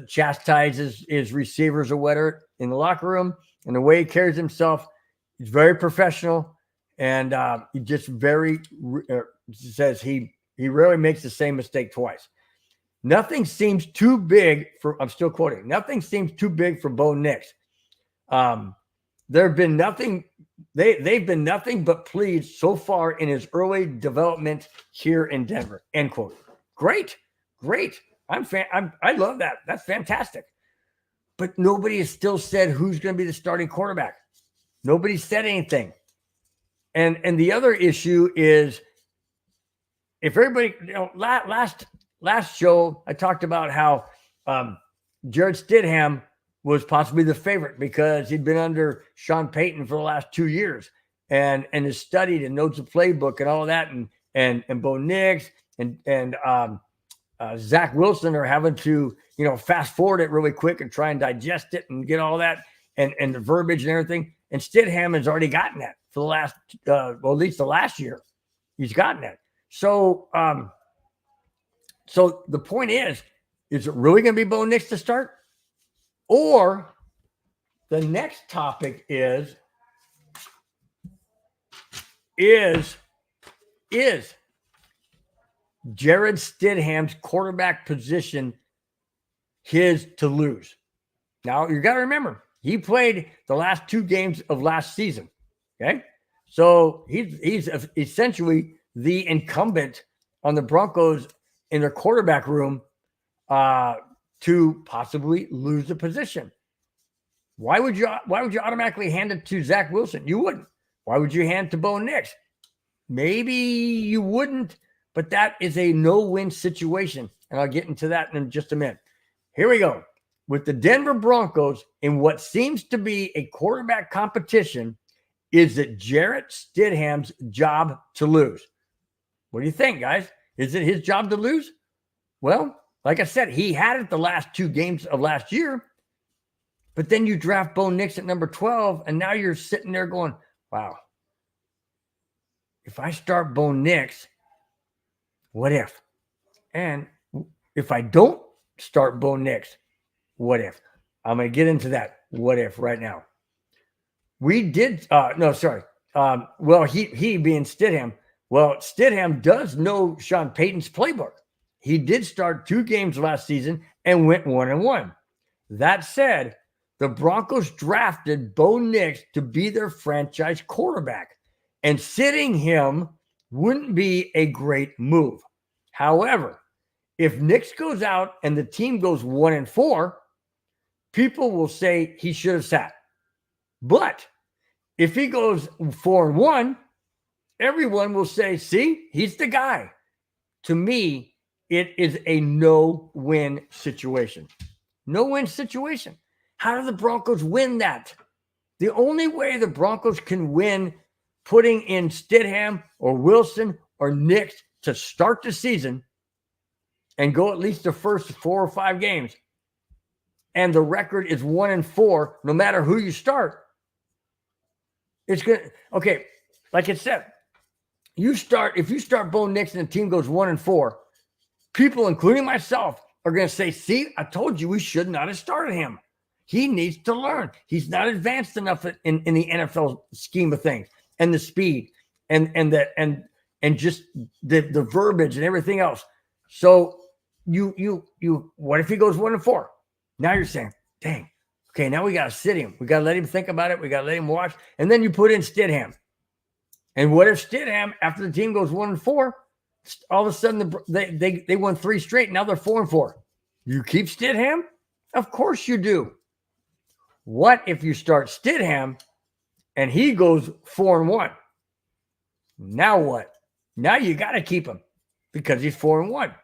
chastise his receivers or whatever in the locker room, and the way he carries himself, he's very professional, and he just says he rarely makes the same mistake twice. Nothing seems too big for, I'm still quoting, nothing seems too big for Bo Nix. There have been nothing, they've been nothing but pleased so far in his early development here in Denver, end quote. Great. I love that. That's fantastic. But nobody has still said who's going to be the starting quarterback. Nobody said anything. And the other issue is, if everybody, last show, I talked about how Jared Stidham was possibly the favorite because he'd been under Sean Payton for the last 2 years and has studied and knows the playbook and all of that. And Bo Nix and Zach Wilson are having to, fast forward it really quick and try and digest it and get all that and the verbiage and everything. And Stidham has already gotten that for the last, at least the last year. He's gotten that. So the point is it really going to be Bo Nix to start? Or the next topic is Jared Stidham's quarterback position his to lose? Now, you got to remember, he played the last 2 games of last season, okay? So he's essentially the incumbent on the Broncos in their quarterback room to possibly lose the position. Why would you automatically hand it to Zach Wilson? You wouldn't. Why would you hand it to Bo Nix? Maybe you wouldn't, but that is a no-win situation, and I'll get into that in just a minute. Here we go. With the Denver Broncos in what seems to be a quarterback competition, is it Jarrett Stidham's job to lose? What do you think, guys? Is it his job to lose? Well, like I said, he had it the last 2 games of last year, but then you draft Bo Nix at number 12, and now you're sitting there going, wow, if I start Bo Nix, what if? And if I don't start Bo Nix, what if? I'm going to get into that what if right now. We did, he being Stidham. Well, Stidham does know Sean Payton's playbook. He did start 2 games last season and went 1-1. That said, the Broncos drafted Bo Nix to be their franchise quarterback, and sitting him wouldn't be a great move. However, if Nix goes out and the team goes 1-4, people will say he should have sat. But if he goes 4-1, everyone will say, see, he's the guy. To me, it is a no-win situation. No-win situation. How do the Broncos win that? The only way the Broncos can win putting in Stidham or Wilson or Nix to start the season and go at least the first 4 or 5 games, and the record is 1-4, no matter who you start, it's good. Okay, like I said, if you start Bo Nix and the team goes 1-4, people, including myself, are going to say, see, I told you we should not have started him. He needs to learn. He's not advanced enough in the NFL scheme of things, and the speed and just the verbiage and everything else. So you what if he goes 1-4? Now you're saying, dang, okay, now we got to sit him. We got to let him think about it. We got to let him watch. And then you put in Stidham. And what if Stidham, after the team goes 1-4, all of a sudden they won 3 straight. Now they're 4-4. You keep Stidham? Of course you do. What if you start Stidham and he goes 4-1? Now what? Now you got to keep him because he's 4-1.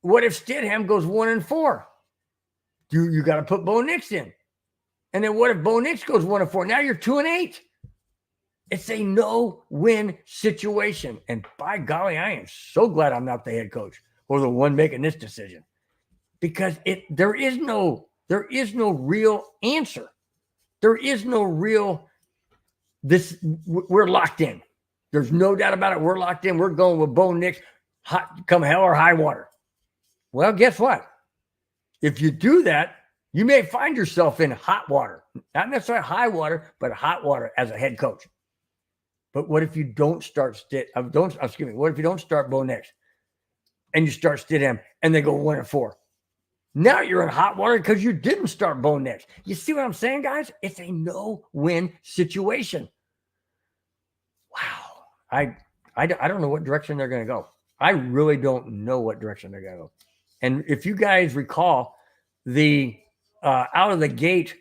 What if Stidham goes 1-4? You got to put Bo Nix in. And then what if Bo Nix goes 1-4? Now you're 2-8. It's a no-win situation. And by golly, I am so glad I'm not the head coach or the one making this decision, because there is no There is no real answer. There is no real, we're locked in. There's no doubt about it. We're locked in. We're going with Bo Nix, come hell or high water. Well, guess what? If you do that, you may find yourself in hot water. Not necessarily high water, but hot water as a head coach. But what if you don't start what if you don't start Bo Nix and you start Stidham and they go 1-4? Now you're in hot water because you didn't start Bo Nix. You see what I'm saying, guys? It's a no-win situation. Wow. I don't know what direction they're going to go. I really don't know what direction they're going to go. And if you guys recall, the out of the gate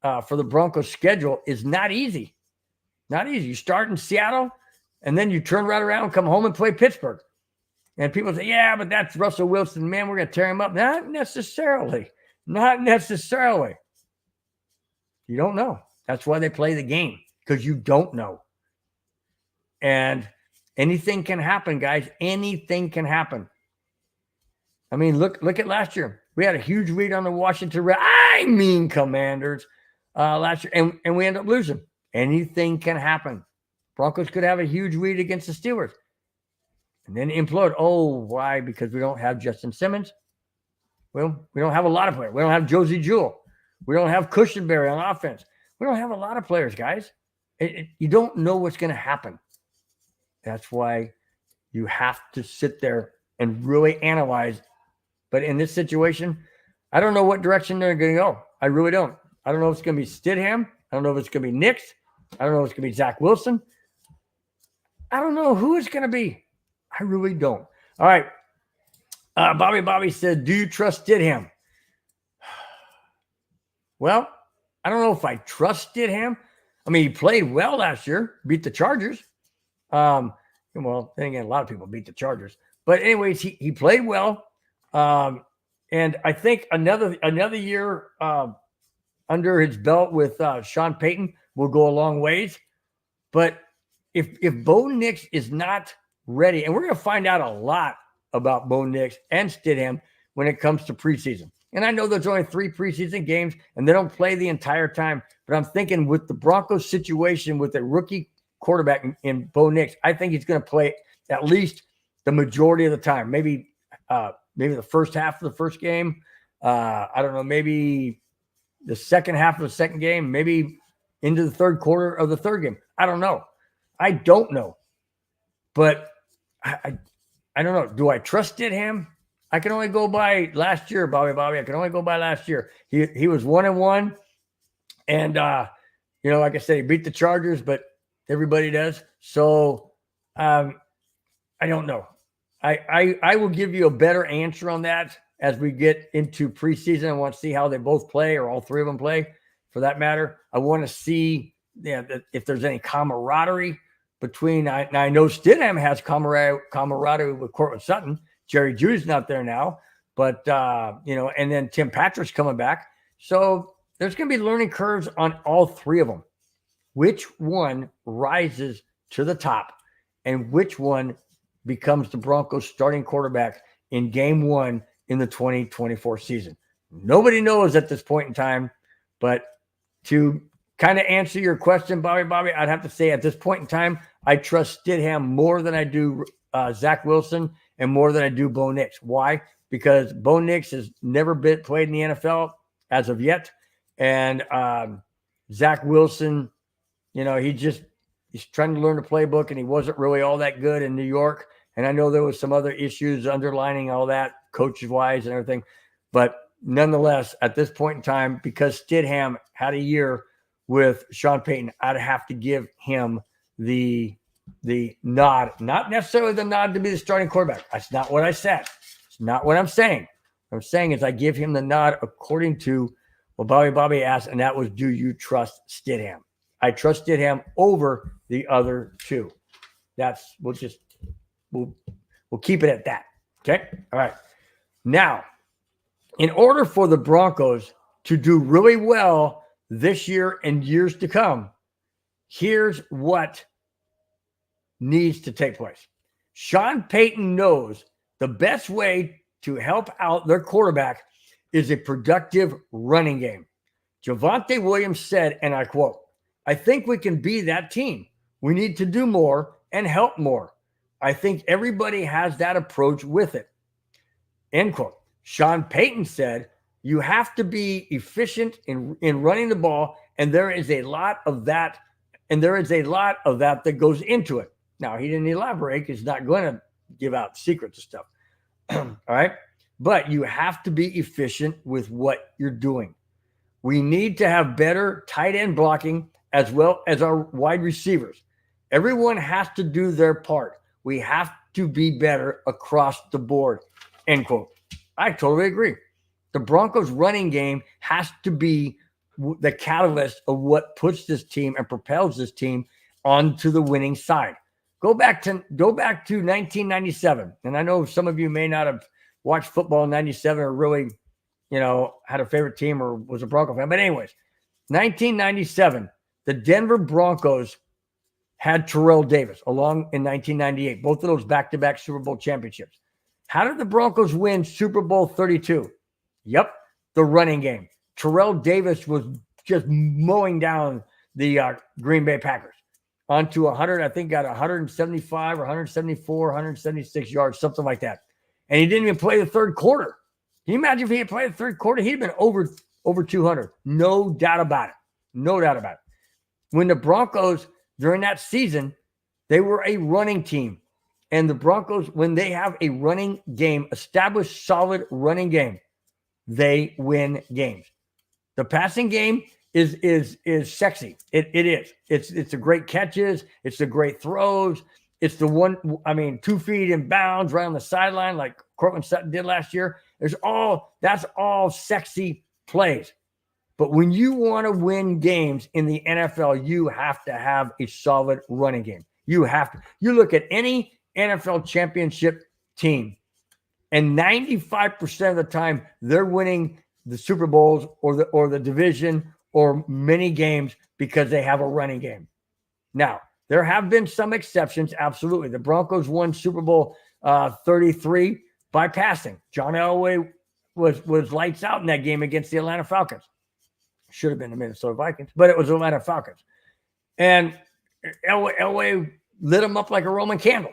for the Broncos schedule is not easy. Not easy. You start in Seattle, and then you turn right around, come home and play Pittsburgh. And people say, yeah, but that's Russell Wilson. Man, we're going to tear him up. Not necessarily. Not necessarily. You don't know. That's why they play the game, because you don't know. And anything can happen, guys. Anything can happen. I mean, look at last year. We had a huge lead on the Washington Commanders last year, and we ended up losing. Anything can happen. Broncos could have a huge lead against the Steelers and then implode. Oh, why? Because we don't have Justin Simmons. Well, we don't have a lot of players. We don't have Josie Jewell. We don't have Cushionberry on offense. We don't have a lot of players, guys. You don't know what's going to happen. That's why you have to sit there and really analyze. But in this situation, I don't know what direction they're going to go. I really don't. I don't know if it's going to be Stidham. I don't know if it's going to be Nix. I don't know if it's going to be Zach Wilson. I don't know who it's going to be. I really don't. All right. Bobby said, do you trust Stidham? Well, I don't know if I trust Stidham. I mean, he played well last year, beat the Chargers. Well, then again, a lot of people beat the Chargers. But anyways, he played well. And I think another year under his belt with Sean Payton will go a long ways. But if Bo Nix is not ready, and we're going to find out a lot about Bo Nix and Stidham when it comes to preseason. And I know there's only 3 preseason games, and they don't play the entire time. But I'm thinking with the Broncos situation with a rookie quarterback in Bo Nix, I think he's going to play at least the majority of the time. Maybe the first half of the first game. I don't know, maybe the second half of the second game, maybe into the third quarter of the third game. I don't know. But I don't know. Do I trust him? I can only go by last year, Bobby. I can only go by last year. He was 1-1. And, like I said, he beat the Chargers, but everybody does. So I don't know. I will give you a better answer on that as we get into preseason. I want to see how they both play, or all 3 of them play for that matter. I want to see if there's any camaraderie between. I know Stidham has camaraderie with Cortland Sutton. Jerry Jeudy's not there now, but and then Tim Patrick's coming back. So there's going to be learning curves on all 3 of them. Which one rises to the top, and which one becomes the Broncos starting quarterback in game 1 in the 2024 season? Nobody knows at this point in time, but to kind of answer your question, Bobby, I'd have to say at this point in time, I trust Stidham more than I do Zach Wilson and more than I do Bo Nix. Why? Because Bo Nix has never been played in the NFL as of yet. And Zach Wilson, he's trying to learn the playbook, and he wasn't really all that good in New York. And I know there was some other issues underlining all that, coaches-wise and everything. But nonetheless, at this point in time, because Stidham had a year with Sean Payton, I'd have to give him the nod. Not necessarily the nod to be the starting quarterback. That's not what I said. It's not what I'm saying. What I'm saying is I give him the nod according to what Bobby asked, and that was, do you trust Stidham? I trust Stidham over the other 2. We'll keep it at that. Okay. All right. Now, in order for the Broncos to do really well this year and years to come, here's what needs to take place. Sean Payton knows the best way to help out their quarterback is a productive running game. Javonte Williams said, and I quote, "I think we can be that team. We need to do more and help more. I think everybody has that approach with it." End quote. Sean Payton said, "You have to be efficient in running the ball, and there is a lot of that, that goes into it." Now, he didn't elaborate because he's not going to give out secrets and stuff. All right. But you have to be efficient with what you're doing. We need to have better tight end blocking as well as our wide receivers. Everyone has to do their part. We have to be better across the board. End quote. I totally agree. The Broncos running game has to be the catalyst of what puts this team and propels this team onto the winning side. Go back to 1997. And I know some of you may not have watched football in 97 or really, had a favorite team or was a Bronco fan. But anyways, 1997, the Denver Broncos had Terrell Davis along in 1998. Both of those back-to-back Super Bowl championships. How did the Broncos win Super Bowl 32? Yep, the running game. Terrell Davis was just mowing down the Green Bay Packers onto 100, I think got 175 or 174, 176 yards, something like that. And he didn't even play the third quarter. Can you imagine if he had played the third quarter? He'd been over 200. No doubt about it. No doubt about it. When the Broncos, during that season, they were a running team. And the Broncos, when they have a running game, established solid running game, they win games. The passing game is sexy. It is. It's the great catches. It's the great throws. It's the 2 feet in bounds right on the sideline like Cortland Sutton did last year. That's all sexy plays. But when you want to win games in the NFL, you have to have a solid running game. You have to. You look at any NFL championship team, and 95% of the time they're winning the Super Bowls or the division or many games because they have a running game. Now, there have been some exceptions, absolutely. The Broncos won Super Bowl 33 by passing. John Elway was lights out in that game against the Atlanta Falcons. Should have been the Minnesota Vikings, but it was the Atlanta Falcons. And Elway lit them up like a Roman candle.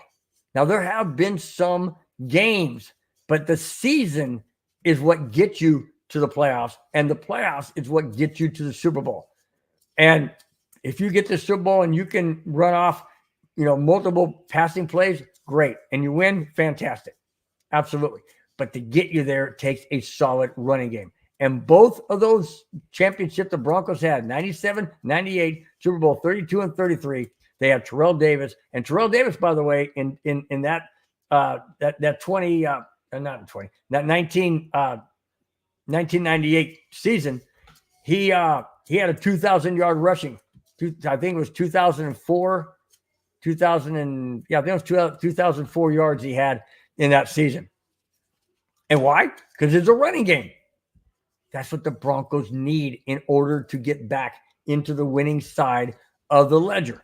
Now, there have been some games, but the season is what gets you to the playoffs, and the playoffs is what gets you to the Super Bowl. And if you get to the Super Bowl and you can run off, multiple passing plays, great. And you win, fantastic. Absolutely. But to get you there, it takes a solid running game. And both of those championships the Broncos had, 97, 98, Super Bowl 32 and 33, they have Terrell Davis. And Terrell Davis, by the way, in that 1998 season, he had a 2,000-yard rushing. I think it was 2004, 2004 yards he had in that season. And why? Because it's a running game. That's what the Broncos need in order to get back into the winning side of the ledger.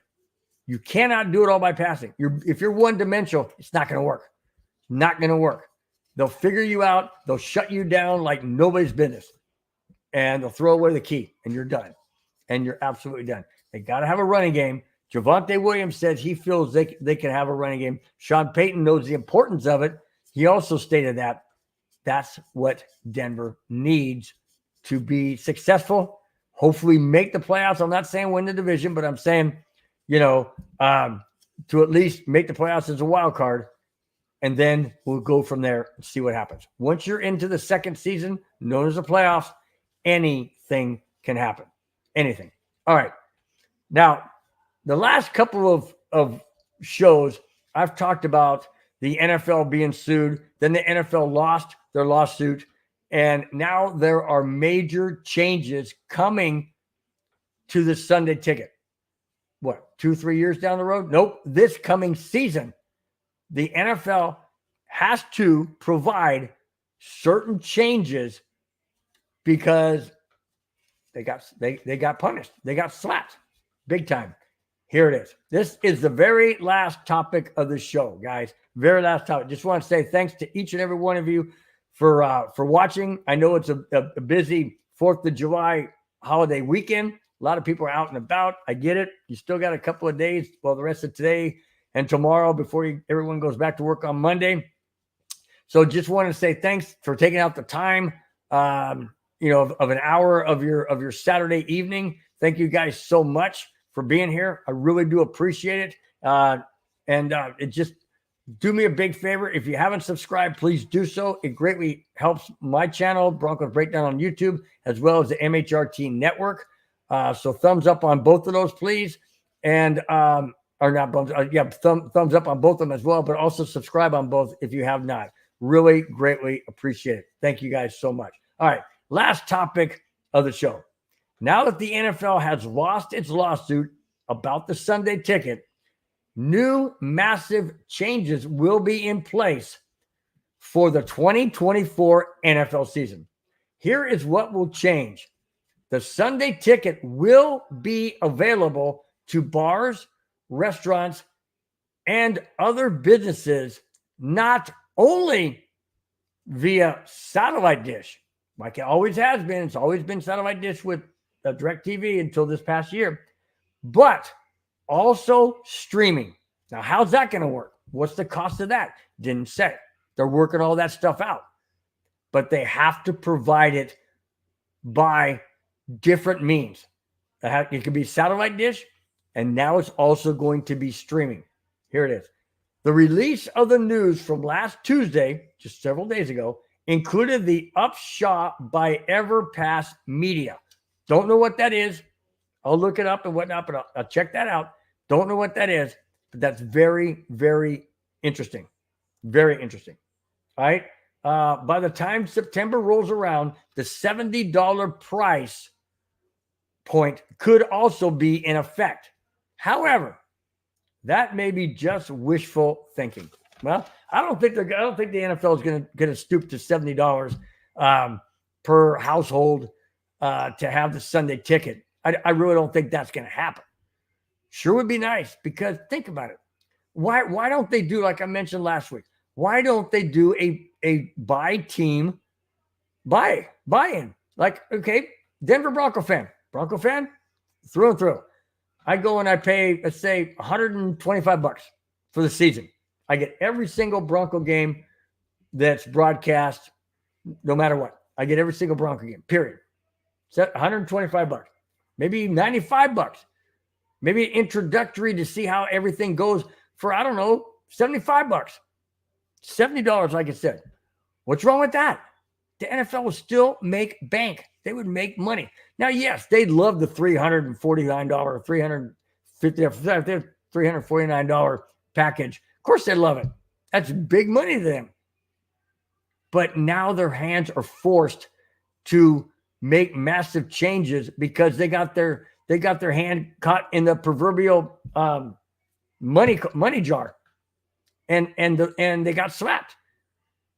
You cannot do it all by passing. If you're one-dimensional, it's not going to work. Not going to work. They'll figure you out. They'll shut you down like nobody's business. And they'll throw away the key, and you're done. And you're absolutely done. They got to have a running game. Javonte Williams says he feels they can have a running game. Sean Payton knows the importance of it. He also stated that that's what Denver needs to be successful, hopefully make the playoffs. I'm not saying win the division, but I'm saying, to at least make the playoffs as a wild card. And then we'll go from there and see what happens. Once you're into the second season, known as the playoffs, anything can happen. Anything. All right. Now, the last couple of shows, I've talked about the NFL being sued. Then the NFL lost their lawsuit. And now there are major changes coming to the Sunday ticket. What, 2-3 years down the road? Nope. This coming season, the NFL has to provide certain changes because they got punished. They got slapped big time. Here it is. This is the very last topic of the show, guys. Very last topic. Just want to say thanks to each and every one of you for watching. I know it's a busy 4th of July holiday weekend. A lot of people are out and about. I get it. You still got a couple of days, well, the rest of today and tomorrow before everyone goes back to work on Monday. So just want to say thanks for taking out the time, of an hour of your Saturday evening. Thank you guys so much for being here. I really do appreciate it. It just do me a big favor. If you haven't subscribed, please do so. It greatly helps my channel, Broncos Breakdown on YouTube, as well as the MHRT network. So thumbs up on both of those, please. And, or not thumbs up on both of them as well, but also subscribe on both if you have not. Really greatly appreciate it. Thank you guys so much. All right. Last topic of the show. Now that the NFL has lost its lawsuit about the Sunday ticket, new massive changes will be in place for the 2024 NFL season. Here is what will change. The Sunday ticket will be available to bars, restaurants, and other businesses, not only via satellite dish, like it always has been. It's always been satellite dish with DirecTV until this past year, but also streaming. Now, how's that going to work? What's the cost of that? Didn't say. They're working all that stuff out, but they have to provide it by different means. It could be satellite dish, and now it's also going to be streaming. Here it is. The release of the news from last Tuesday, just several days ago, included the upshot by Everpass Media. Don't know what that is. I'll look it up and whatnot, but I'll check that out. Don't know what that is, but that's very, very interesting. Very interesting. All right. By the time September rolls around, the $70 price point could also be in effect. However, that may be just wishful thinking. Well, I don't think the NFL is going to stoop to $70 per household to have the Sunday ticket. I really don't think that's going to happen. Sure would be nice, because think about it. Why don't they do, like I mentioned last week, why don't they do a buy-in? Like, okay, Denver Bronco fan, through and through. I go and I pay, let's say, $125 for the season. I get every single Bronco game that's broadcast, no matter what. I get every single Bronco game, period. So $125, maybe $95, maybe introductory to see how everything goes for, I don't know, $75, $70, like I said. What's wrong with that? The NFL will still make bank. They would make money. Now, yes, they'd love the $349, $349 package. Of course they love it. That's big money to them. But now their hands are forced to make massive changes because they got their hand caught in the proverbial money jar, and they got slapped.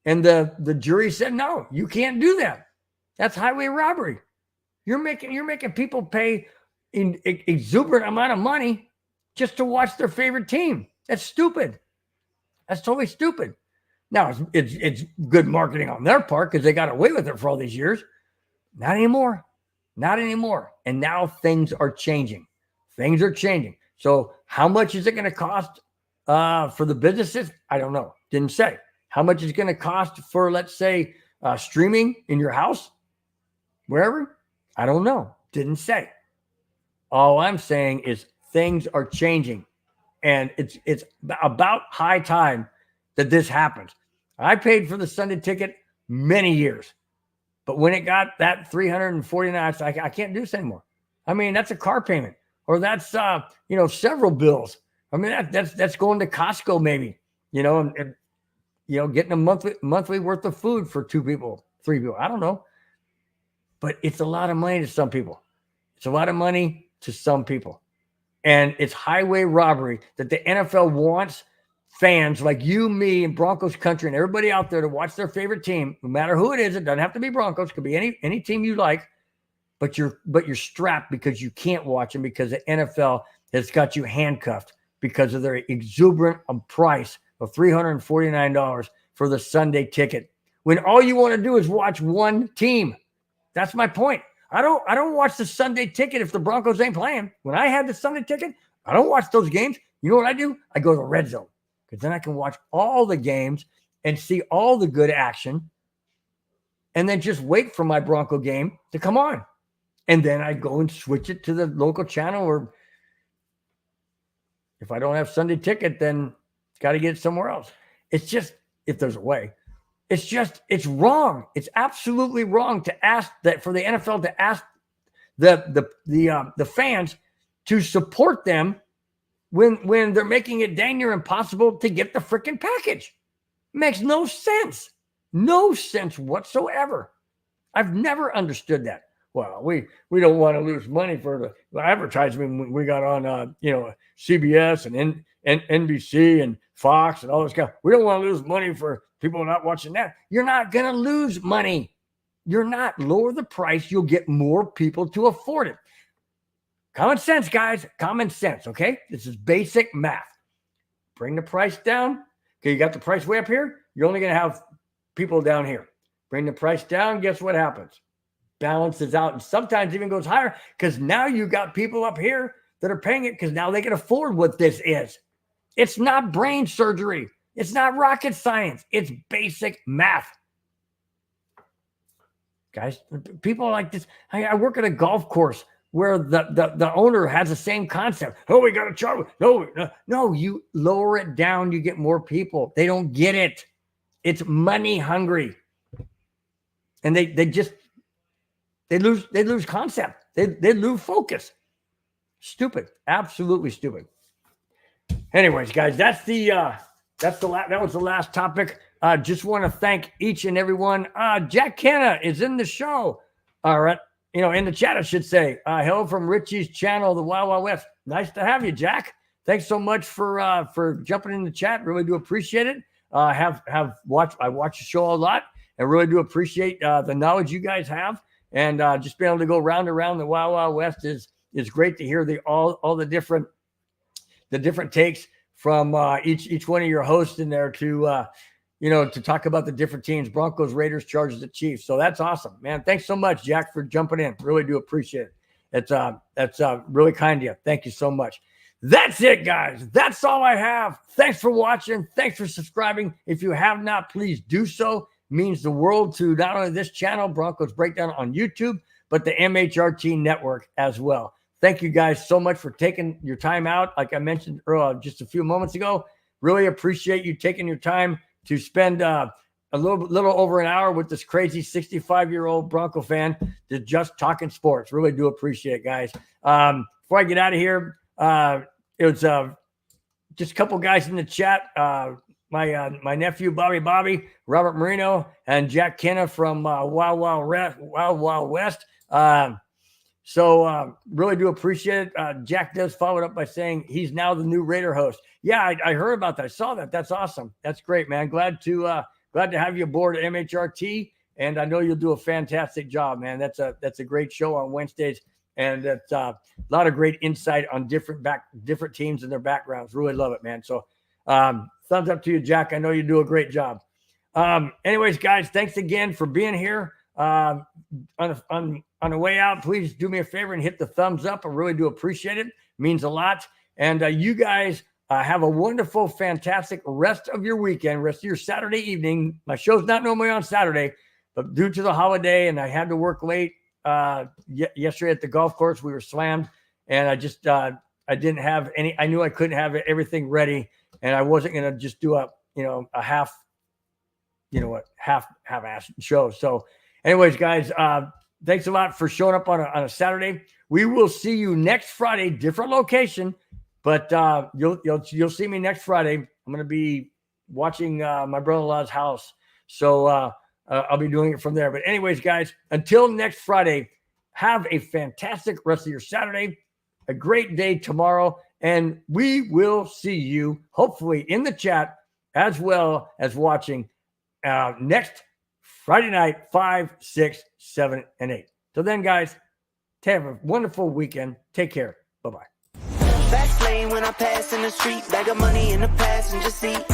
And the jury said, no, you can't do that. That's highway robbery. You're making people pay an exuberant amount of money just to watch their favorite team. That's stupid. That's totally stupid. Now, it's good marketing on their part because they got away with it for all these years. Not anymore. Not anymore. And now things are changing. Things are changing. So how much is it going to cost for the businesses? I don't know. Didn't say. How much is it going to cost for, let's say, streaming in your house? Wherever? I don't know. Didn't say. All I'm saying is things are changing. And it's about high time that this happens. I paid for the Sunday ticket many years. But when it got that $349, I can't do this anymore. I mean, that's a car payment, or that's several bills. I mean, that's going to Costco maybe, and getting a monthly worth of food for 2 people, 3 people. I don't know, but it's a lot of money to some people. It's a lot of money to some people, and it's highway robbery that the NFL wants fans like you, me, and Broncos country, and everybody out there to watch their favorite team, no matter who it is. It doesn't have to be Broncos. It could be any team you like, but you're strapped because you can't watch them because the NFL has got you handcuffed because of their exuberant price of $349 for the Sunday ticket. when all you want to do is watch one team. That's my point. I don't watch the Sunday ticket if the Broncos ain't playing. When I had the Sunday ticket, I don't watch those games. You know what I do? I go to the red zone because then I can watch all the games and see all the good action and then just wait for my Bronco game to come on. And then I go and switch it to the local channel, or if I don't have Sunday ticket, then it's got to get it somewhere else. It's just, if there's a way, it's wrong. It's absolutely wrong to ask that, for the NFL to ask the fans to support them when they're making it dang near impossible to get the freaking package. It makes no sense. No sense whatsoever. I've never understood that. Well, we don't want to lose money for the advertisement we got on CBS and NBC and Fox and all this stuff. We don't want to lose money for people not watching that. You're not going to lose money. You're not. Lower the price. You'll get more people to afford it. Common sense, guys. Common sense, okay? This is basic math. Bring the price down. Okay, you got the price way up here. You're only going to have people down here. Bring the price down. Guess what happens? Balances out, and sometimes even goes higher because now you got people up here that are paying it because now they can afford what this is. It's not brain surgery. It's not rocket science. It's basic math. Guys, people like this. I work at a golf course where the owner has the same concept. Oh, we got to charge. No, you lower it down, you get more people. They don't get it. It's money hungry. And they lose concept. They lose focus. Stupid. Absolutely stupid. Anyways, guys, that was the last topic. Just want to thank each and every one. Jack Canna is in the show. All right. In the chat, I should say. Hello from Richie's channel, the Wild Wild West. Nice to have you, Jack. Thanks so much for jumping in the chat. Really do appreciate it. I watch the show a lot. I really do appreciate the knowledge you guys have. And just being able to go round and around the Wild Wild West is great to hear all the different takes from each one of your hosts in there to talk about the different teams: Broncos, Raiders, Chargers, and Chiefs. So that's awesome, man. Thanks so much, Jack, for jumping in. Really do appreciate it. That's really kind of you. Thank you so much. That's it, guys. That's all I have. Thanks for watching. Thanks for subscribing. If you have not, please do so. It means the world to not only this channel, Broncos Breakdown on YouTube, but the MHRT network as well. Thank you guys so much for taking your time out. Like I mentioned just a few moments ago, really appreciate you taking your time to spend a little over an hour with this crazy 65-year-old Bronco fan to just talking sports. Really do appreciate it, guys. Before I get out of here, it was just a couple guys in the chat. My nephew Bobby, Robert Marino, and Jack Kenna from Wild Wild West. So really do appreciate it. Jack does follow it up by saying he's now the new Raider host. Yeah, I heard about that. I saw that. That's awesome. That's great, man. Glad to have you aboard MHRT, and I know you'll do a fantastic job, man. That's a great show on Wednesdays, and that's a lot of great insight on different teams and their backgrounds. Really love it, man. So thumbs up to you, Jack. I know you do a great job. Anyways, guys, thanks again for being here. On the way out, please do me a favor and hit the thumbs up. I really do appreciate it. It means a lot. And you guys have a wonderful, fantastic rest of your weekend, rest of your Saturday evening. My show's not normally on Saturday, but due to the holiday and I had to work late yesterday at the golf course, we were slammed. And I just I didn't have any. I knew I couldn't have everything ready, and I wasn't going to just do a half-ass show. So anyways, guys, thanks a lot for showing up on a Saturday. We will see you next Friday, different location, but you'll see me next Friday. I'm going to be watching my brother-in-law's house, so I'll be doing it from there. But anyways, guys, until next Friday, have a fantastic rest of your Saturday, a great day tomorrow, and we will see you hopefully in the chat as well as watching next Friday night, 5, 6, 7, and 8. So then, guys, have a wonderful weekend. Take care. Bye-bye. Fast lane when I pass in the street, bag of money in the passenger seat.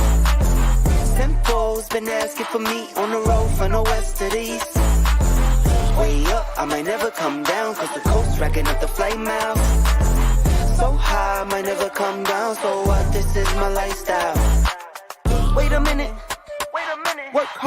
Simple, been asking for me on the road from the west to the east. Way up, I might never come down, cause the coast racking up the flame out. So high, I might never come down, so what, this is my lifestyle. Wait a minute, work hard.